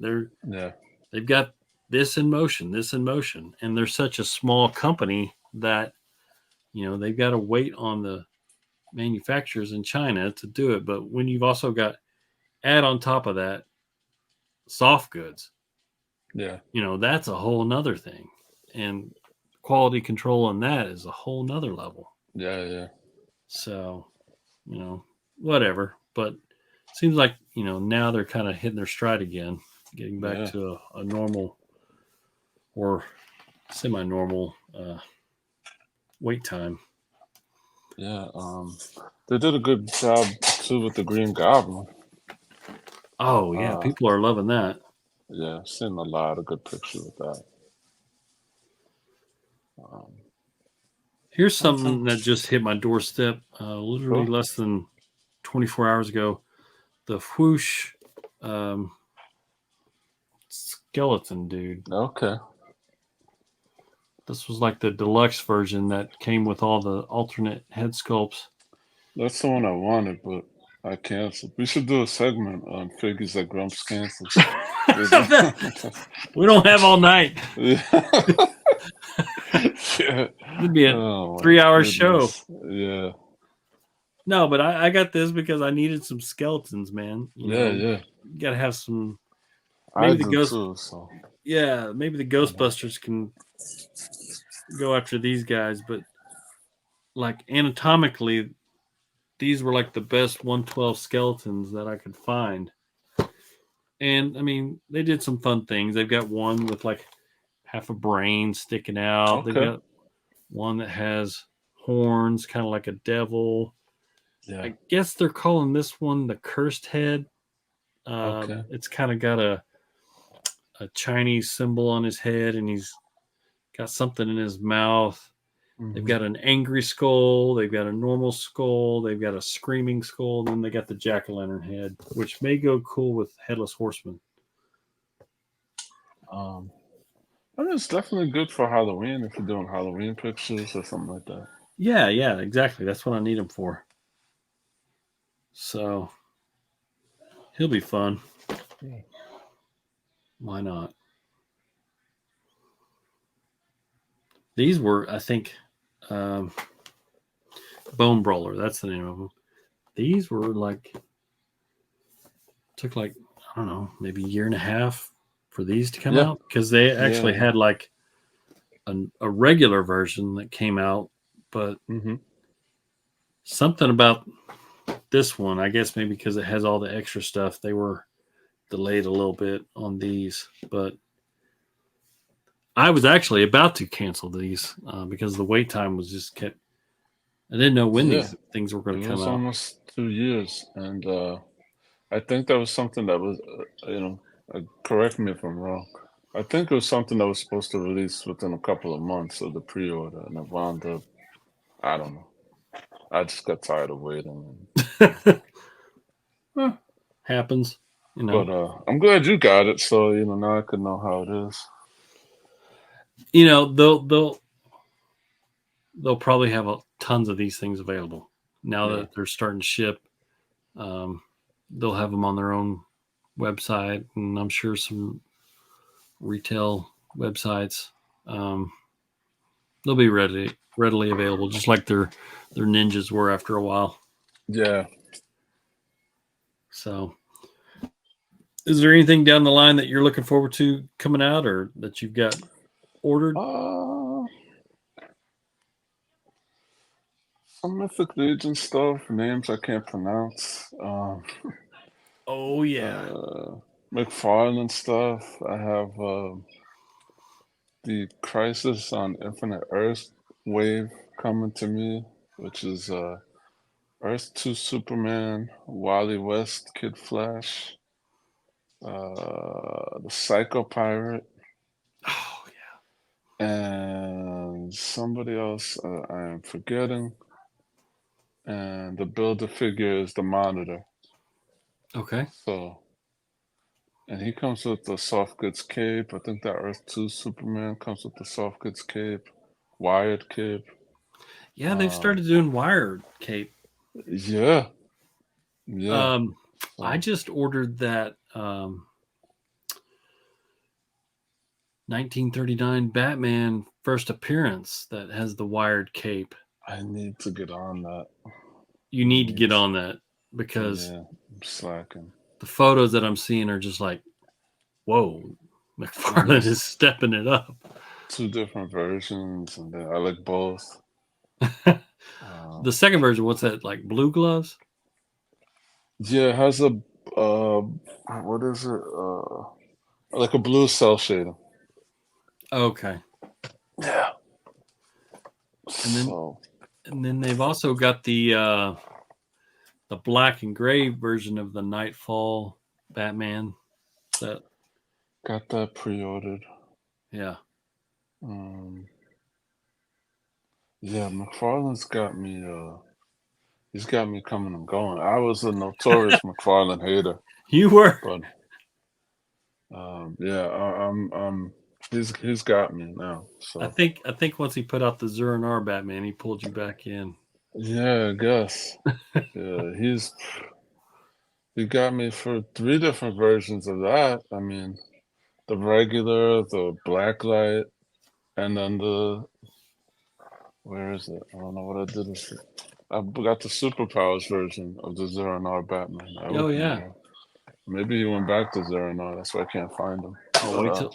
E: yeah,
D: They've got this in motion, this in motion. And they're such a small company that, they've got to wait on the manufacturers in China to do it. But when you've also got add on top of that soft goods,
E: yeah,
D: that's a whole nother thing. And quality control on that is a whole nother level.
E: yeah, yeah,
D: So, whatever. But it seems like, now they're kind of hitting their stride again, getting back
E: yeah,
D: to a normal or semi normal wait time.
E: yeah. They did a good job too with the Green Goblin.
D: Oh, yeah.
E: Uh,
D: People are loving that.
E: yeah, seen a lot of good pictures with that. Um,
D: Here's
E: okay,
D: something that just hit my doorstep literally
E: cool.
D: less than 24 hours ago. The Whoosh um, skeleton dude.
E: Okay,
D: This was like the deluxe version that came with all the alternate head sculpts.
E: that's the one I wanted, but I canceled. We should do a segment on figures that Grumps cancels.
D: We don't have all night.
E: Yeah. Yeah.
D: It'd be a
E: Oh my
D: 3-hour show.
E: goodness. Yeah.
D: No, but I got this because I needed some skeletons, man.
E: Yeah, yeah.
D: You gotta have some.
E: I
D: Maybe the
E: do
D: ghost.
E: too, so
D: Yeah, maybe the Ghostbusters can go after these guys, but like anatomically, these were like the best 112 skeletons that I could find. And I mean, they did some fun things. They've got one with like half a brain sticking out. They've
E: Okay.
D: got one that has horns, kind of like a devil.
E: Yeah.
D: I guess they're calling this one the cursed head.
E: Okay.
D: It's kind of got a Chinese symbol on his head, and he's got something in his mouth. They've
E: Mhm.
D: got an angry skull. They've got a normal skull. They've got a screaming skull. Then they got the jack-o'-lantern head, which may go cool with Headless Horseman.
E: I mean, it's definitely good for Halloween if you're doing Halloween pictures or something like that.
D: Yeah, exactly. That's what I need him for. So he'll be fun.
E: Yeah.
D: Why not? These were, I think, Bone Brawler. That's the name of them. These were like, took like, I don't know, maybe a year and a half for these to come out, because they actually
E: Yeah.
D: had like a regular version that came out, but
E: Mm-hmm.
D: something about this one, I guess maybe because it has all the extra stuff, they were delayed a little bit on these. But I was actually about to cancel these because the wait time was just kept. I didn't know when
E: Yeah.
D: these things were going
E: It
D: to come
E: was
D: out.
E: almost 2 years, and I think that was something that was, correct me if I'm wrong. I think it was something that was supposed to release within a couple of months of the pre-order, and it wound up, I don't know. I just got tired of waiting.
D: Happens,
E: But I'm glad you got it, so now I could know how it is.
D: They'll probably have tons of these things available now
E: Yeah.
D: that they're starting to ship. They'll have them on their own website, and I'm sure some retail websites. They'll be readily available, just like their ninjas were after a while.
E: Yeah.
D: So, is there anything down the line that you're looking forward to coming out, or that you've got ordered?
E: Some Mythic Legion stuff, names I can't pronounce.
D: Oh yeah.
E: McFarlane stuff. I have the Crisis on Infinite Earth wave coming to me, which is Earth 2 Superman, Wally West, Kid Flash, the Psycho Pirate,
D: Oh yeah.
E: and somebody else I am forgetting. And the builder figure is the Monitor.
D: Okay.
E: So, and he comes with the soft goods cape. I think that Earth 2 Superman comes with the soft goods cape, wired cape.
D: Yeah, they've started doing wired cape.
E: Yeah. Yeah.
D: I just ordered that 1939 Batman first appearance that has the wired cape.
E: I need to get on that.
D: You need to get on that, because
E: I'm slacking.
D: the photos that I'm seeing are just like, whoa, McFarlane is stepping it up.
E: 2 different versions, and I like both.
D: The second version, what's that, like blue gloves?
E: Yeah, it has a what is it? Like a blue cell shading.
D: Okay.
E: Yeah.
D: And then they've also got the black and gray version of the Nightfall Batman. That
E: got that pre-ordered.
D: Yeah.
E: Yeah, McFarlane's got me. He's got me coming and going. I was a notorious McFarlane hater.
D: You were.
E: But yeah, he's got me now. So
D: I think once he put out the Zur-En-Arrh Batman, he pulled you back in.
E: Yeah, I guess. Yeah, he got me for 3 different versions of that. I mean, the regular, the blacklight, and then where is it? I don't know what I did. I got the superpowers version of the Zur-En-Arrh Batman.
D: Oh yeah.
E: Maybe he went back to Zur-En-Arrh. That's why I can't find him.
D: Oh,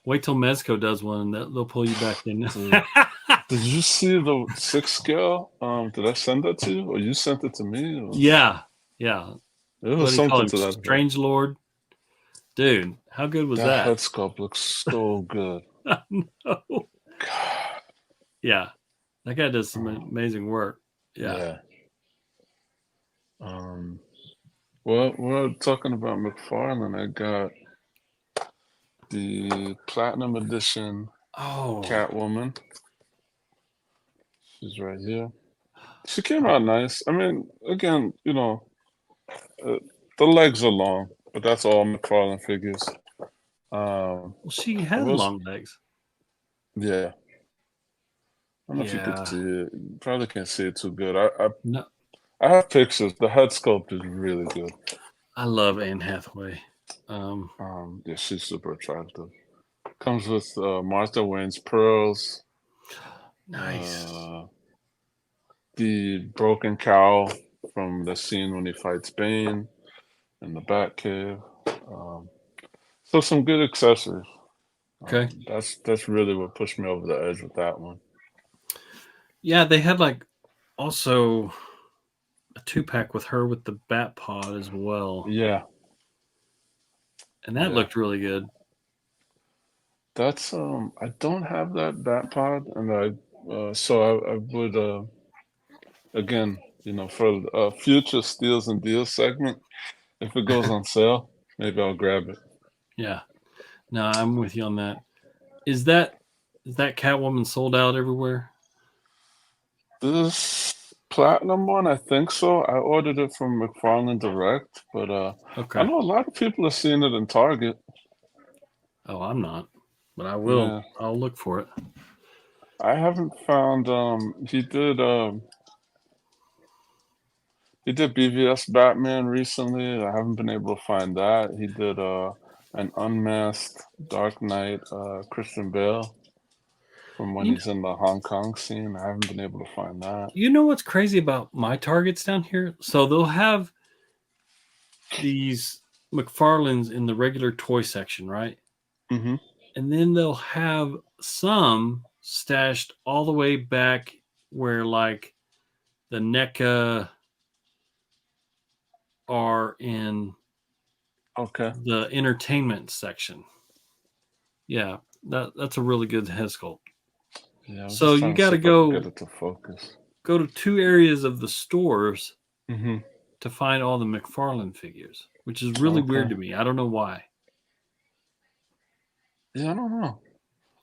D: wait till Mezco does one, and they'll pull you back in.
E: Did you see the 6 scale? Did I send that to you, or you sent it to me? Or...
D: Yeah.
E: It
D: What
E: was
D: do you call
E: something
D: him?
E: to that effect.
D: Strange Lord? Dude, how good was
E: That
D: that?
E: head sculpt looks so good.
D: No.
E: God.
D: Yeah. That guy does some
E: Um,
D: amazing work. Yeah.
E: yeah. Well, we're talking about McFarlane. I got the Platinum Edition
D: Oh,
E: Catwoman. She's right here. She came out nice. I mean, again, uh, the legs are long, but that's all McFarlane figures.
D: well, she
E: I
D: has
E: was,
D: long legs.
E: yeah. I don't know if you could
D: Yeah.
E: see it. You probably can't see it too good.
D: No,
E: I have pictures. The head sculpt is really good.
D: I love Anne Hathaway.
E: Yeah, she's super attractive. Comes with Martha Wayne's pearls,
D: Nice.
E: uh, the broken cowl from the scene when he fights Bane in the Batcave. Um, so some good accessories.
D: Okay.
E: That's really what pushed me over the edge with that one.
D: Yeah, they had like also a 2-pack with her with the bat pod as well.
E: Yeah,
D: And that
E: yeah.
D: looked really good.
E: That's I don't have that Batpod, and I would again, for a future steals and deals segment, if it goes on sale, maybe I'll grab it.
D: Yeah. No, I'm with you on that. Is that Catwoman sold out everywhere?
E: This platinum one, I think so. I ordered it from McFarlane Direct, but I
D: Okay.
E: know a lot of people are seeing it in Target.
D: Oh, I'm not, but I will.
E: Yeah,
D: I'll look for it.
E: I haven't found. He did BVS Batman recently. I haven't been able to find that. He did an unmasked Dark Knight Christian Bale from when
D: You
E: he's in the Hong Kong scene. I haven't been able to find that.
D: you know what's crazy about my Targets down here? So they'll have these McFarlanes in the regular toy section, right?
E: Hmm.
D: And then they'll have some stashed all the way back where like the NECA are in
E: Okay.
D: the entertainment section. Yeah, that's a really good head sculpt.
E: Yeah, I was
D: So
E: just
D: you
E: trying to
D: got
E: see
D: to
E: if I could get
D: go
E: it to focus.
D: to 2 areas of the stores
E: Hmm.
D: to find all the McFarlane figures, which is really
E: Okay.
D: weird to me. I don't know why.
E: Yeah, I don't know.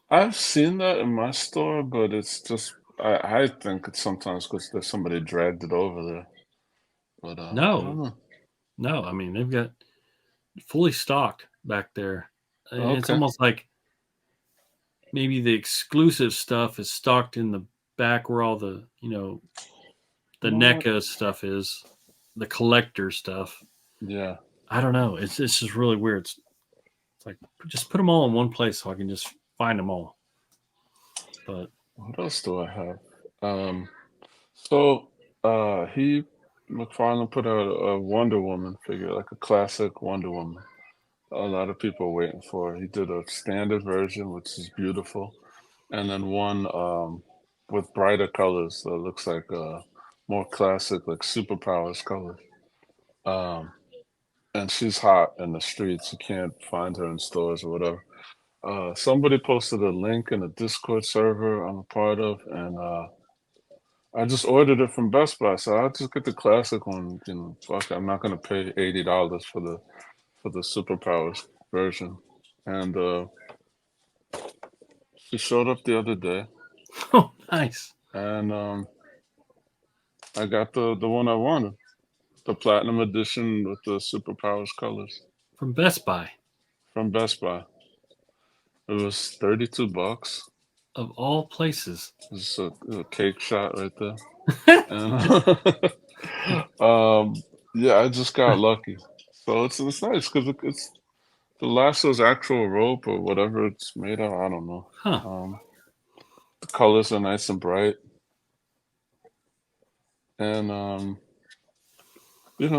E: I've seen that in my store, but it's just I think it's sometimes because there's somebody dragged it over there. But I don't
D: No,
E: know.
D: no. I mean, they've got fully stocked back there. And it's
E: Okay.
D: almost like maybe the exclusive stuff is stocked in the back where all the, the
E: You know what?
D: NECA stuff is, the collector stuff.
E: Yeah.
D: I don't know. It's just really weird. It's like just put them all in one place so I can just find them all. But
E: What else do I have? Um, so he McFarlane put out a Wonder Woman figure, like a classic Wonder Woman. A lot of people are waiting for. He did a standard version, which is beautiful, and then one with brighter colors that looks like more classic, like superpowers colors. Um, and she's hot in the streets. You can't find her in stores or whatever. Somebody posted a link in a Discord server I'm a part of, and I just ordered it from Best Buy, so I'll just get the classic one. Fuck, I'm not gonna pay $80 for the superpowers version. And she showed up the other day,
D: oh, nice.
E: and I got the one I wanted, the platinum edition with the superpowers colors
D: From Best Buy,
E: from Best Buy. It was $32.
D: of all places.
E: It's a cake shot right there. And yeah, I just got lucky. So it's nice because it's the lasso's actual rope or whatever it's made of. I don't know.
D: Huh.
E: The colors are nice and bright, and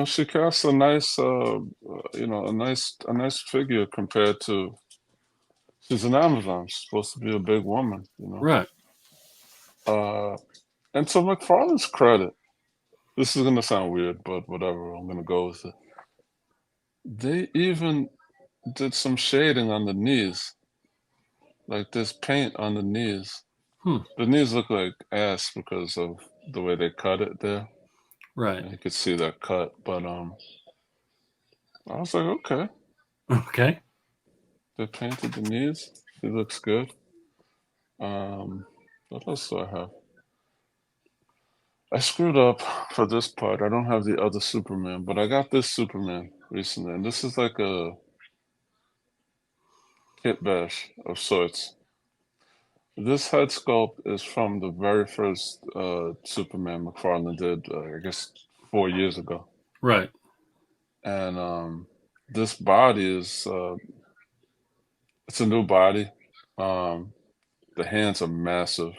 E: she casts a nice, a nice figure compared to she's an Amazon. She's supposed to be a big woman.
D: Right.
E: And to McFarlane's credit, this is gonna sound weird, but whatever, I'm gonna go with it. They even did some shading on the knees. Like there's paint on the knees.
D: Hmm.
E: The knees look like ass because of the way they cut it there.
D: Right.
E: And you could see that cut, but I was like, okay,
D: Okay.
E: they painted the knees. It looks good. What else do I have? I screwed up for this part. I don't have the other Superman, but I got this Superman recently, and this is like a kit bash of sorts. This head sculpt is from the very first Superman McFarlane did, I guess 4 years ago.
D: Right.
E: And this body is it's a new body. Um, the hands are massive.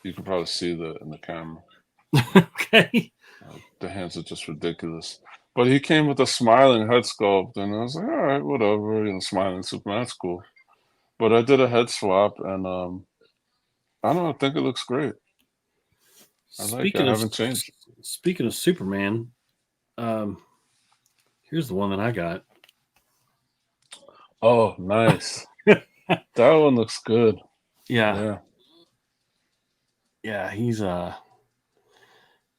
E: You can probably see that in the camera.
D: Okay.
E: The hands are just ridiculous. But he came with a smiling head sculpt, and I was like, all right, whatever. You know, smiling Superman, that's cool. But I did a head swap, and I don't know. I think it looks great. I like it. I haven't changed.
D: Speaking of Superman, um, here's the one that I got.
E: Oh, nice. That one looks good.
D: Yeah.
E: Yeah.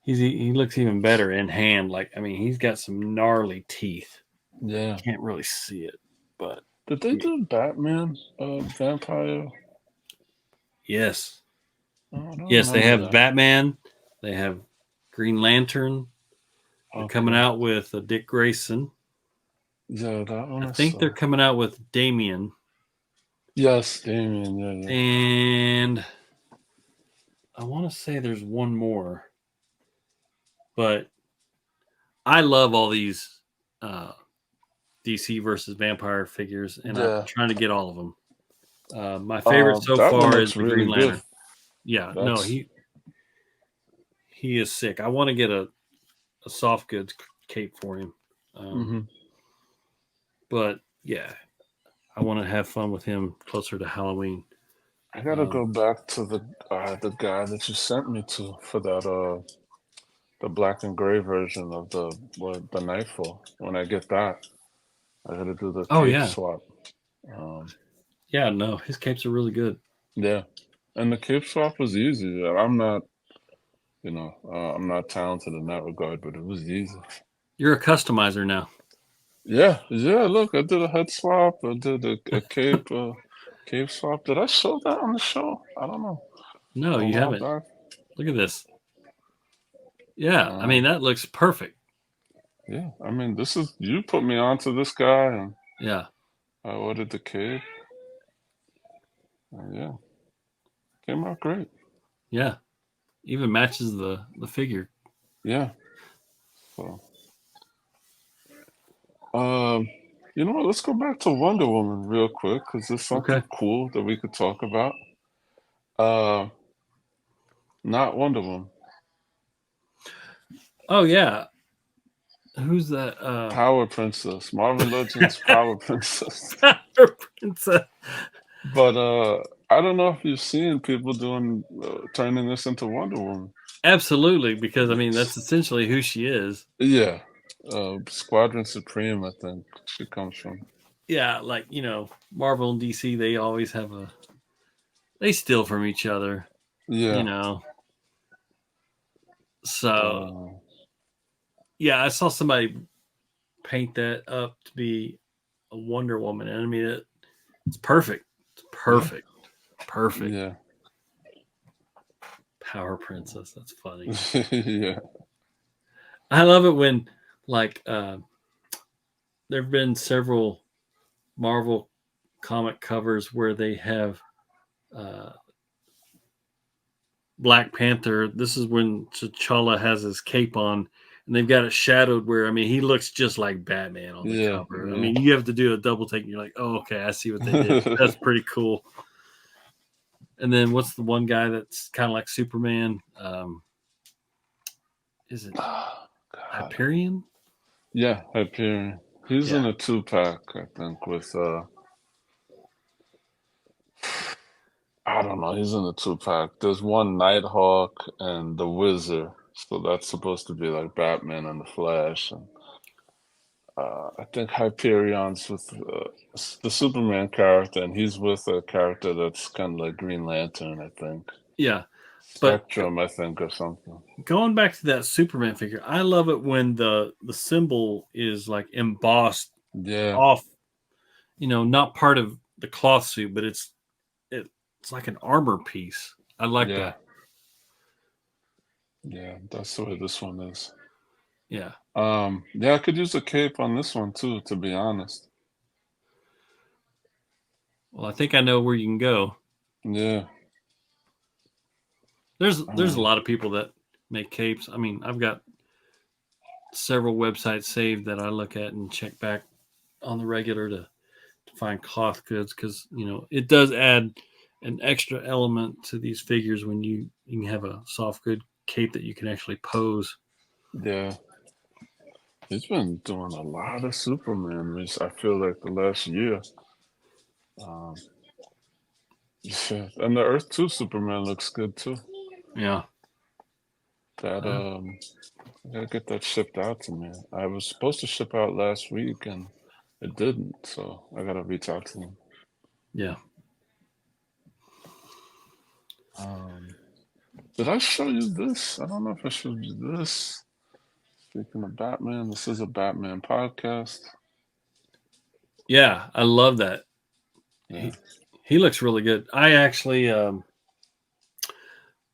D: He looks even better in hand. Like, I mean, he's got some gnarly teeth.
E: Yeah.
D: Can't really see it, but
E: Did they do Batman vampire?
D: yes.
E: Oh, I don't
D: Yes, they
E: remember
D: have
E: that.
D: Batman. They have Green Lantern. They're coming
E: Okay.
D: out with Dick Grayson.
E: Yeah, that one
D: I think
E: saw.
D: they're coming out with Damian.
E: Yes, Damien. Yeah.
D: And I want to say there's one more. But I love all these DC versus vampire figures, and I'm
E: Yeah.
D: trying to get all of them. My favorite so
E: That one
D: far is
E: looks
D: the Green
E: really good.
D: Lantern. Yeah, no,
E: That's
D: he is sick. I want to get a soft goods cape for him.
E: mhm.
D: But yeah, I want to have fun with him closer to Halloween.
E: I gotta go back to the guy that you sent me to for that the black and gray version of the Nightfall. When I get that, I gotta do the
D: Oh
E: cape
D: yeah,
E: swap. Um,
D: yeah. No, his capes are really good.
E: yeah, and the cape swap was easy. I'm not, I'm not talented in that regard, but it was easy.
D: You're a customizer now.
E: Yeah. Look, I did a head swap. I did a cape swap. Did I show that on the show? I don't know.
D: No,
E: A
D: you
E: while
D: haven't.
E: back.
D: Look at this. Yeah, I mean that looks perfect.
E: Yeah, I mean, this is you put me onto this guy, and
D: Yeah,
E: I ordered the cape. Yeah, came out great.
D: yeah. Even matches the figure.
E: Yeah. So, um, you know what? Let's go back to Wonder Woman real quick because there's something
D: Okay.
E: cool that we could talk about. Uh, not Wonder Woman.
D: Oh yeah. Who's that?
E: Power Princess. Marvel Legends Power Princess.
D: Princess.
E: But I don't know if you've seen people doing turning this into Wonder Woman.
D: Absolutely, because I mean that's essentially who she is.
E: Yeah. Squadron Supreme, I think she comes from.
D: Yeah, like Marvel and DC, they always have they steal from each other.
E: Yeah.
D: So yeah, I saw somebody paint that up to be a Wonder Woman, and I mean it's perfect. It's perfect.
E: Yeah.
D: Perfect.
E: Yeah.
D: Power Princess. That's funny.
E: Yeah.
D: I love it when like there have been several Marvel comic covers where they have Black Panther. This is when T'Challa has his cape on, and they've got it shadowed where I mean he looks just like Batman on the cover.
E: Yeah.
D: I mean you have to do a double take, and you're like, oh okay, I see what they did. That's pretty cool. And then what's the one guy that's kind of like Superman? Is it Hyperion?
E: Yeah, Hyperion. He's in a 2-pack, I think, with I don't know. He's in the 2 pack. There's one Nighthawk and the Wizard. So that's supposed to be like Batman and the Flash. And I think Hyperion's with the Superman character, and he's with a character that's kind of like Green Lantern, I think.
D: Yeah, but
E: Spectrum, I think, or something.
D: going back to that Superman figure, I love it when the symbol is like embossed
E: Yeah,
D: off, not part of the cloth suit, but it's like an armor piece. I like
E: yeah,
D: that.
E: yeah. That's the way this one is.
D: Yeah.
E: Yeah, I could use a cape on this one too, to be honest.
D: Well, I think I know where you can go.
E: Yeah.
D: There's a
E: Um,
D: lot of people that make capes. I mean, I've got several websites saved that I look at and check back on the regular to find cloth goods because it does add an extra element to these figures when you can have a soft good cape that you can actually pose.
E: yeah. He's been doing a lot of Superman. I feel like the last year. Um, yeah. And the Earth 2 Superman looks good too.
D: Yeah.
E: That I gotta get that shipped out to me. I was supposed to ship out last week and it didn't, so I gotta reach out to them.
D: Yeah.
E: Um, did I show you this? I don't know if I showed you this. Speaking of Batman, this is a Batman podcast.
D: Yeah. I love that.
E: Yeah.
D: He looks really good. I actually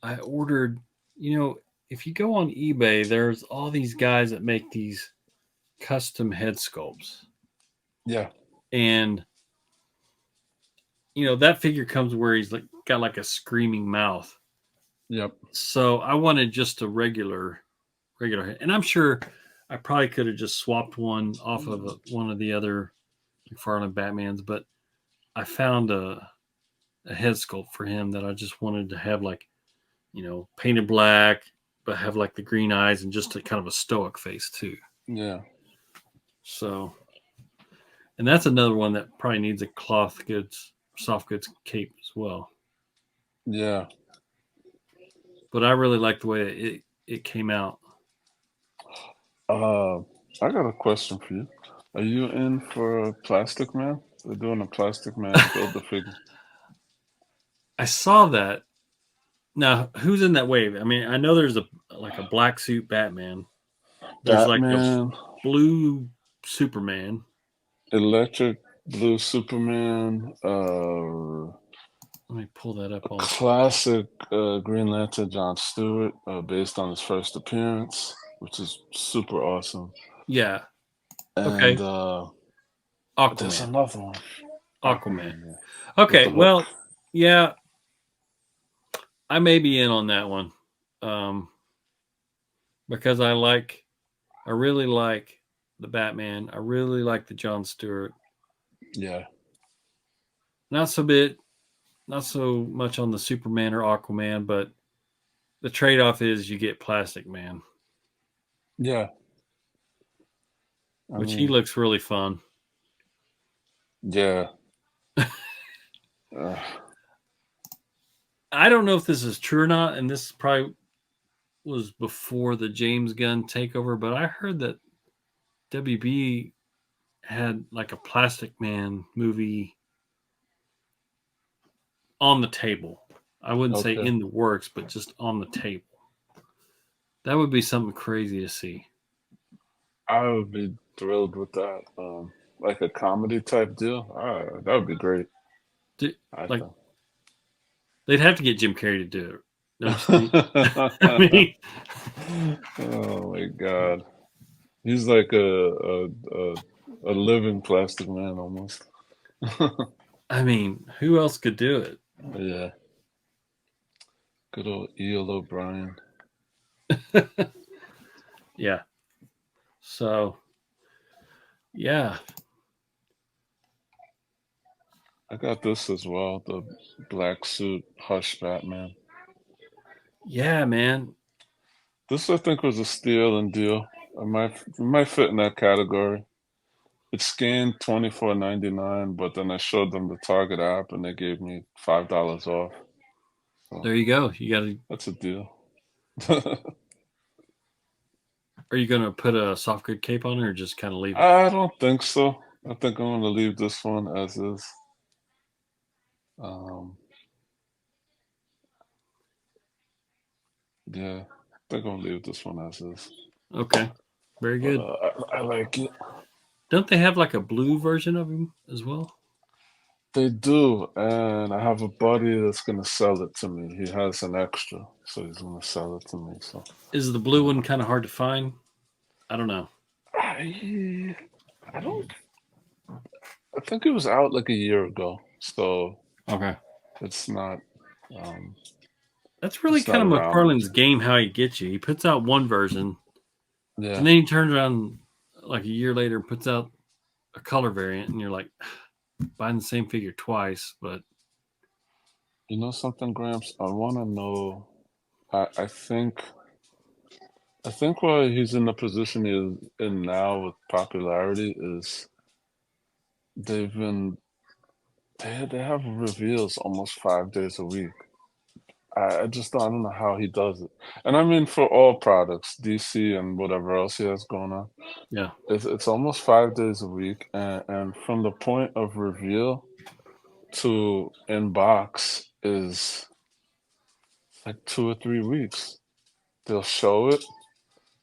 D: I ordered, if you go on eBay, there's all these guys that make these custom head sculpts.
E: Yeah.
D: And that figure comes where he's like got like a screaming mouth.
E: Yep.
D: So I wanted just a regular head. And I'm sure I probably could have just swapped one off of one of the other McFarlane Batmans, but I found a head sculpt for him that I just wanted to have like, painted black, but have like the green eyes and just a kind of a stoic face too.
E: Yeah.
D: So, and that's another one that probably needs a soft goods cape as well.
E: Yeah.
D: But I really like the way it came out.
E: I got a question for you. Are you in for Plastic Man? They're doing a Plastic Man build the figure.
D: I saw that. Now, who's in that wave? I mean, I know there's a black suit Batman. There's like a
E: Batman,
D: blue Superman.
E: Electric Blue Superman,
D: Let me pull that up.
E: classic Green Lantern John Stewart, based on his first appearance, which is super awesome.
D: Yeah.
E: And
D: Okay.
E: there's
D: Aquaman.
E: another one.
D: Aquaman.
E: Yeah.
D: Okay. Well, yeah, I may be in on that one, because I really like the Batman. I really like the John Stewart.
E: Yeah.
D: Not so much on the Superman or Aquaman, but the trade-off is you get Plastic Man.
E: Yeah.
D: Which he looks really fun.
E: Yeah.
D: I don't know if this is true or not, and this probably was before the James Gunn takeover, but I heard that WB had like a Plastic Man movie on the table. I wouldn't say in the works, but just on the table. That would be something crazy to see.
E: I would be thrilled with that. Like a comedy type deal. That would be great.
D: They'd have to get Jim Carrey to do it. I mean,
E: oh my God, he's like a living Plastic Man almost.
D: I mean, who else could do it?
E: Yeah, good old Eel O'Brien.
D: Yeah. So, yeah.
E: I got this as well, the black suit Hush Batman.
D: Yeah, man.
E: This I think was a steal and deal. It might fit in that category. it scanned $24.99, but then I showed them the Target app and they gave me $5 off. So
D: There you go. You got to.
E: that's a deal.
D: Are you gonna put a soft good cape on it, or just kind of leave it?
E: I don't think so. I think I'm gonna leave this one as is. Um, yeah, I think I'm gonna leave this one as is.
D: Okay, very
E: But
D: good.
E: I like it.
D: Don't they have like a blue version of him as well?
E: They do, and I have a buddy that's gonna sell it to me. He has an extra, so he's gonna sell it to me. So
D: Is the blue one kind of hard to find? I don't know.
E: I don't. I think it was out like a year ago, so
D: Okay.
E: it's not. Um,
D: That's really
E: it's not
D: kind of
E: around.
D: McFarlane's game. How he gets you. He puts out one version,
E: Yeah,
D: and then he turns around like a year later and puts out a color variant, and you're like buying the same figure twice. But
E: you know something, Gramps? I want to know. I think. I think why he's in the position he's in now with popularity is they've been they have reveals almost 5 days a week. I just don't, I don't know how he does it. And I mean for all products, DC and whatever else he has going on,
D: yeah.
E: it's almost 5 days a week, and from the point of reveal to in box is like 2 or 3 weeks. They'll show it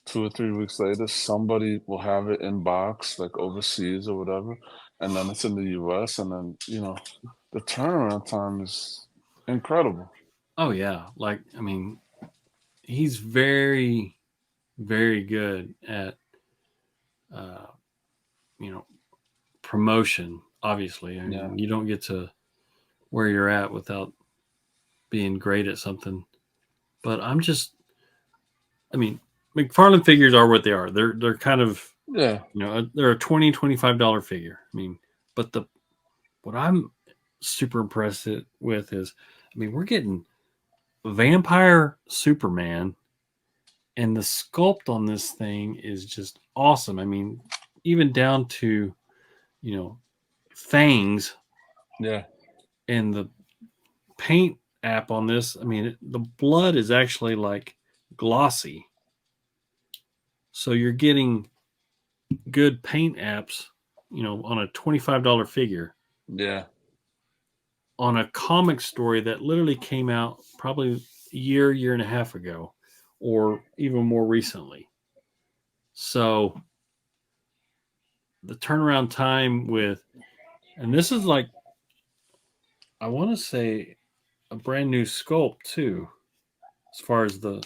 E: 2 or 3 weeks later, somebody will have it in box, like overseas or whatever, and then it's in the US, and then, the turnaround time is incredible.
D: Oh yeah. Like I mean, he's very, very good at uh, you know promotion. Obviously, I
E: Yeah.
D: mean, you don't get to where you're at without being great at something. But I mean, McFarlane figures are what they are. They're kind of
E: Yeah.
D: they're a $20-$25 figure. I mean, but the what I'm super impressed with is, I mean, we're getting Vampire Superman, and the sculpt on this thing is just awesome. I mean, even down to fangs
E: Yeah.
D: and the paint app on this. I mean, the blood is actually like glossy, so you're getting good paint apps, on a $25 figure
E: Yeah.
D: on a comic story that literally came out probably a year and a half ago, or even more recently. So the turnaround time and this is like, I want to say a brand new sculpt too, as far as the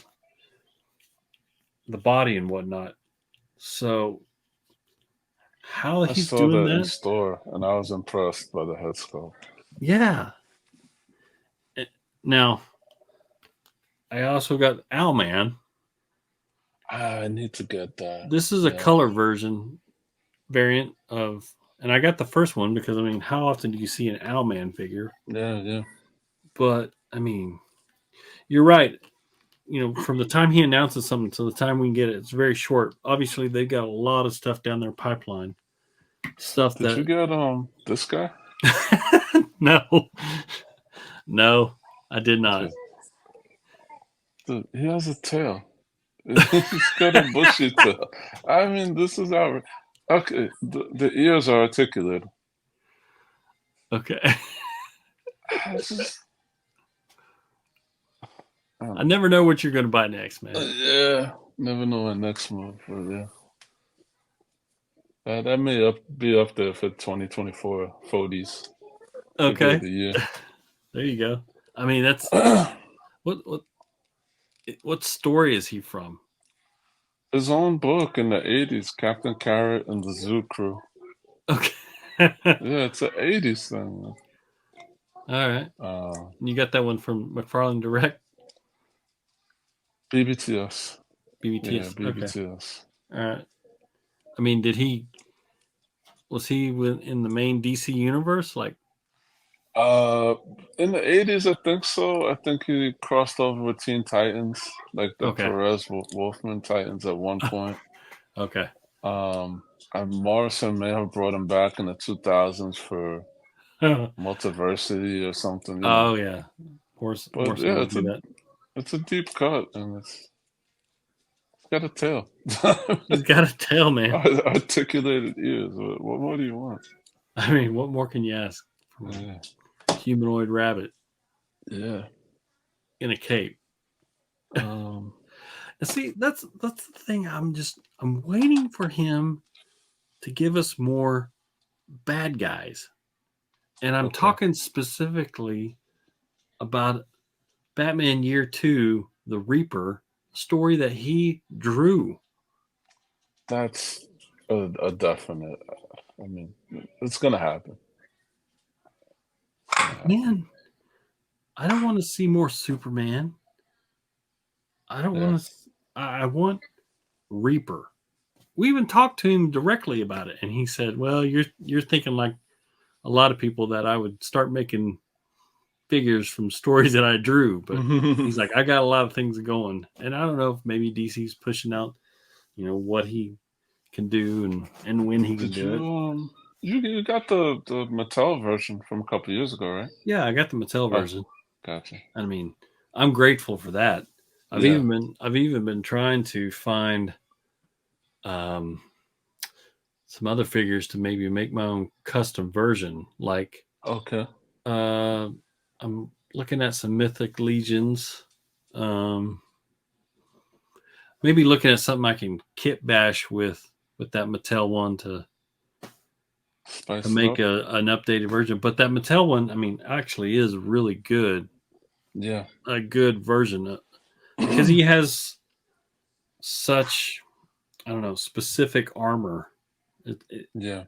D: body and whatnot. So how
E: I
D: he's
E: saw
D: doing
E: that in
D: that,
E: store and I was impressed by the head sculpt.
D: yeah. Now I also got Owlman.
E: I need to get that.
D: This is a
E: Yeah.
D: color variant of, and I got the first one because I mean, how often do you see an Owlman figure?
E: Yeah. Yeah.
D: But I mean, you're right. From the time he announces something to the time we can get it, it's very short. Obviously, they've got a lot of stuff down their pipeline. Stuff
E: Did you
D: that
E: get this guy?
D: no, no, I did not.
E: Okay. Dude, he has a tail. He's got a bushy tail. I mean, this is our. Okay, the ears are articulated.
D: Okay,
E: It's just,
D: I never know what you're going to buy next, man.
E: yeah, never know my next move, but yeah. That may be up there for 2024 40s. Figure
D: Okay,
E: of the year.
D: there you go. I mean, that's what story is he from?
E: His own book in the 80s, Captain Carrot and the Zoo Crew.
D: Okay,
E: Yeah, it's an 80s thing.
D: all right.
E: Uh,
D: You got that one from McFarlane Direct,
E: BBTS.
D: BBTS.
E: Yeah,
D: Okay,
E: BBTS.
D: all right. I mean, was he in the main DC universe? Like,
E: In the 80s, I think so. I think he crossed over with Teen Titans, like the
D: okay,
E: Perez Wolfman Titans at one point.
D: okay,
E: Um, Morrison may have brought him back in the 2000s for Multiversity or something, you know.
D: Oh yeah,
E: But
D: Morrison
E: yeah,
D: would do that.
E: it's a deep cut and it's got a tail.
D: He's got a tail, man.
E: Articulated ears. What more do you want?
D: I mean, what more can you ask from
E: Yeah.
D: a humanoid rabbit
E: Yeah.
D: in a cape?
E: Um,
D: See, that's the thing. I'm waiting for him to give us more bad guys, and I'm
E: okay.
D: talking specifically about Batman Year Two, the Reaper story that he drew.
E: That's a definite. I mean, it's gonna happen.
D: Man, I don't want to see more Superman. I don't
E: Yeah.
D: want to. I want Reaper. We even talked to him directly about it, and he said, "Well, you're thinking like a lot of people that I would start making figures from stories that I drew." But he's like, "I got a lot of things going, and I don't know if maybe DC's pushing out, what he can do and when he can
E: Did
D: do it."
E: you got the Mattel version from a couple years ago, right?
D: Yeah, I got the Mattel
E: Oh,
D: version.
E: gotcha.
D: I mean, I'm grateful for that.
E: Yeah.
D: I've even been trying to find um, some other figures to maybe make my own custom version. Like
E: Okay.
D: I'm looking at some Mythic Legions. Maybe looking at something I can kit bash with that Mattel one to
E: Spice it
D: make
E: up.
D: an updated version. But that Mattel one, I mean, actually is really good.
E: Yeah.
D: A good version because he has such, I don't know, specific armor.
E: Yeah.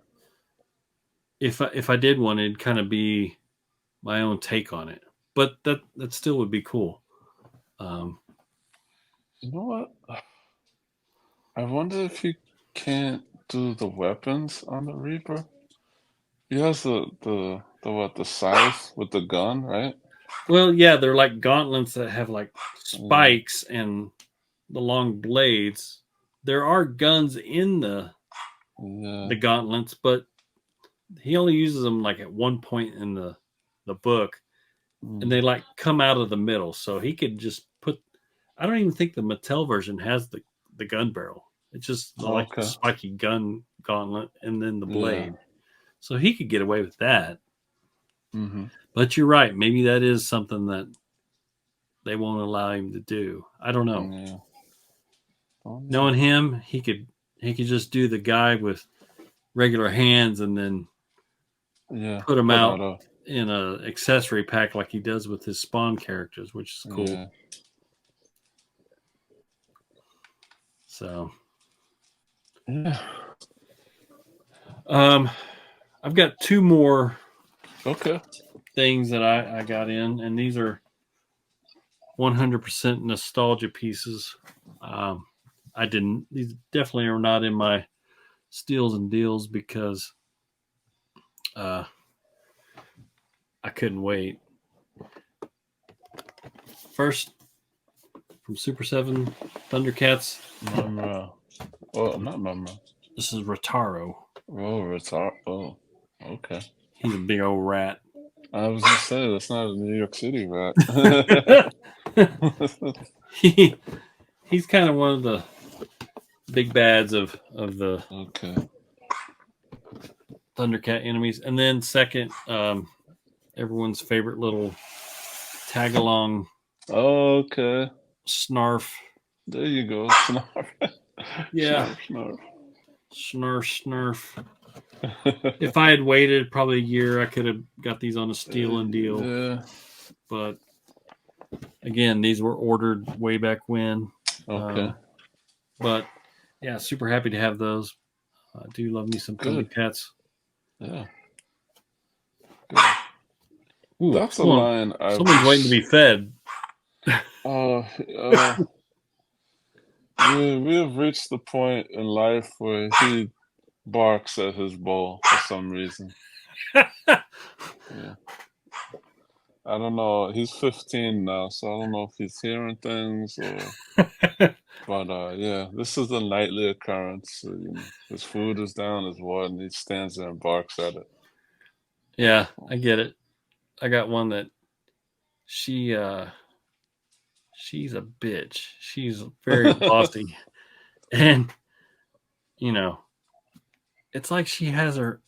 D: If I did one, it'd kind of be my own take on it. But that still would be cool.
E: You know what? I wonder if you can't do the weapons on the Reaper. He has the scythe with the gun, right?
D: Well, yeah, they're like gauntlets that have like
E: Yeah.
D: spikes and the long blades. There are guns in
E: Yeah.
D: the gauntlets, but he only uses them like at one point in the book, and they
E: Mm.
D: like come out of the middle. So he could just put. I don't even think the Mattel version has the gun barrel. It's just like the
E: Okay.
D: spiky gun gauntlet and then the
E: Yeah.
D: blade. So he could get away with that.
E: Mm-hmm.
D: But you're right. Maybe that is something that they won't allow him to do. I don't know.
E: Yeah. Oh no.
D: Knowing him, he could just do the guy with regular hands and then
E: Yeah.
D: put him
E: Putting it
D: out
E: up.
D: in a accessory pack like he does with his Spawn characters, which is cool.
E: Yeah.
D: So,
E: Yeah.
D: I've got two more
E: Okay.
D: things that I got in, and these are 100% nostalgia pieces. These definitely are not in my steals and deals because I couldn't wait. First, from Super 7 Thundercats,
E: Mama. Oh, not Mama.
D: this is Rotaro.
E: Oh, retard. Oh, okay.
D: He's a big old rat.
E: I was gonna say that's not a New York City rat.
D: He's kind of one of the big bads of the
E: Okay.
D: Thundercat enemies. And then second, everyone's favorite little tag along
E: Okay.
D: Snarf.
E: There you go. Snarf.
D: Yeah.
E: Snarf.
D: Snarf. If I had waited probably a year, I could have got these on a steal and deal.
E: Yeah.
D: But again, these were ordered way back when.
E: Okay.
D: But yeah, super happy to have those. I do love me some
E: Good.
D: Thundercats.
E: Yeah. Good.
D: Ooh,
E: That's a line.
D: Someone's waiting to be fed.
E: We have reached the point in life where he barks at his bowl for some reason. Yeah. I don't know. He's 15 now, so I don't know if he's hearing things or But yeah, this is a nightly occurrence. His food is down, his water, and he stands there and barks at it.
D: Yeah, I get it. I got one that she she's a bitch. She's very bossy. And you know, it's like she has her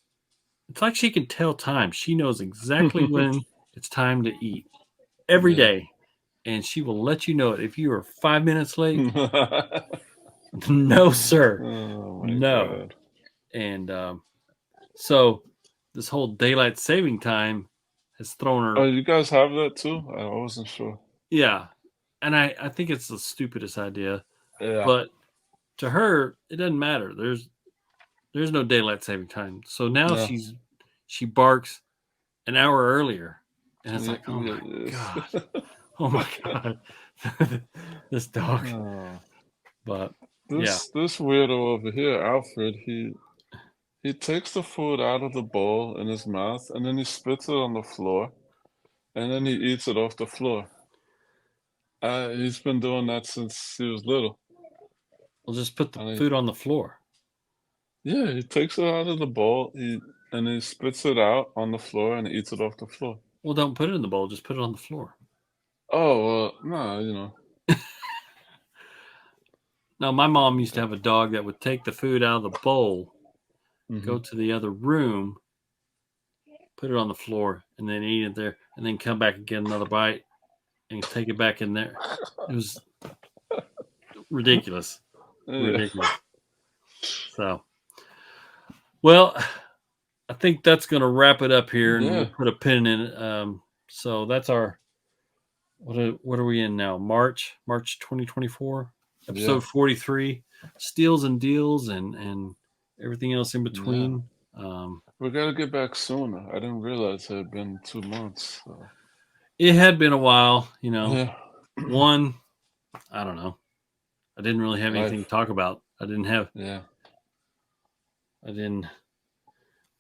D: it's like she can tell time. She knows exactly when it's time to eat every
E: Yeah.
D: day. And she will let you know it. If you are 5 minutes late,
E: Oh
D: no, sir.
E: my
D: No.
E: God.
D: And so this whole daylight saving time has thrown
E: Oh,
D: her.
E: you guys have that too? I wasn't sure.
D: Yeah. And I think it's the stupidest idea.
E: Yeah.
D: But to her, it doesn't matter. There's no daylight saving time. So now
E: Yeah.
D: she barks an hour earlier. And it's
E: Yeah,
D: like, oh
E: yeah,
D: my
E: yes.
D: God. Oh my God. This dog.
E: Oh,
D: But yeah.
E: this weirdo over here, Alfred, he takes the food out of the bowl in his mouth and then he spits it on the floor and then he eats it off the floor. He's been doing that since he was little.
D: We'll just put the
E: I mean,
D: food on the floor.
E: yeah, he takes it out of the bowl, and he spits it out on the floor and eats it off the floor.
D: Well, don't put it in the bowl. Just put it on the floor.
E: Oh, no,
D: Now, my mom used to have a dog that would take the food out of the bowl,
E: hmm
D: go to the other room, put it on the floor, and then eat it there, and then come back and get another bite and take it back in there. It was ridiculous.
E: Yeah,
D: Ridiculous. So, well, I think that's going to wrap it up here, and
E: yeah,
D: we'll put a pin in it. So that's our what are we in now? March 2024,
E: yeah,
D: episode 43, steals and deals and everything else in
E: yeah.
D: between. Um,
E: We gotta get back sooner. I didn't realize it had been 2 months. So.
D: it had been a while, you know.
E: Yeah,
D: One, I don't know. I didn't really have anything to
E: life.
D: talk about.
E: Yeah,
D: I didn't.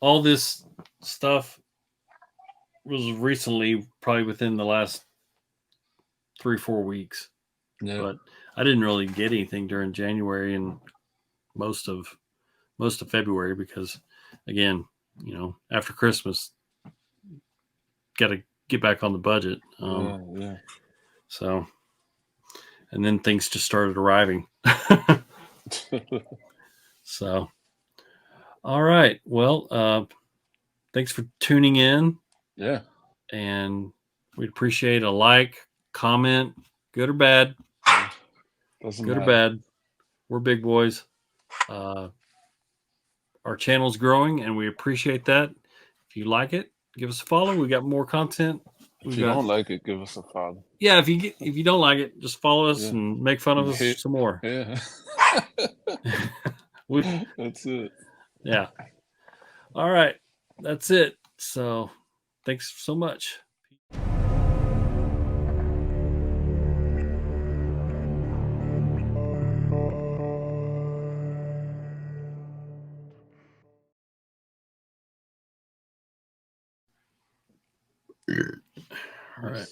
D: All this stuff was recently, probably within the last 3-4 weeks,
E: yeah,
D: but I didn't really get anything during January and most of February because, again, after Christmas, got to get back on the budget.
E: yeah.
D: So, and then things just started arriving. So, all right. Well, thanks for tuning in,
E: Yeah,
D: and we'd appreciate a like, comment, good or bad.
E: doesn't
D: Good or
E: matter.
D: bad. We're big boys. Uh, our channel's growing, and we appreciate that. If you like it, give us a follow. We got more content.
E: If
D: We've
E: you
D: got
E: don't like it, give us a follow.
D: Yeah. If you don't like it, just follow us
E: Yeah,
D: and make fun of
E: you
D: us
E: hate.
D: some more.
E: Yeah,
D: we
E: that's it.
D: Yeah. All right. That's it. So thanks so much. All right.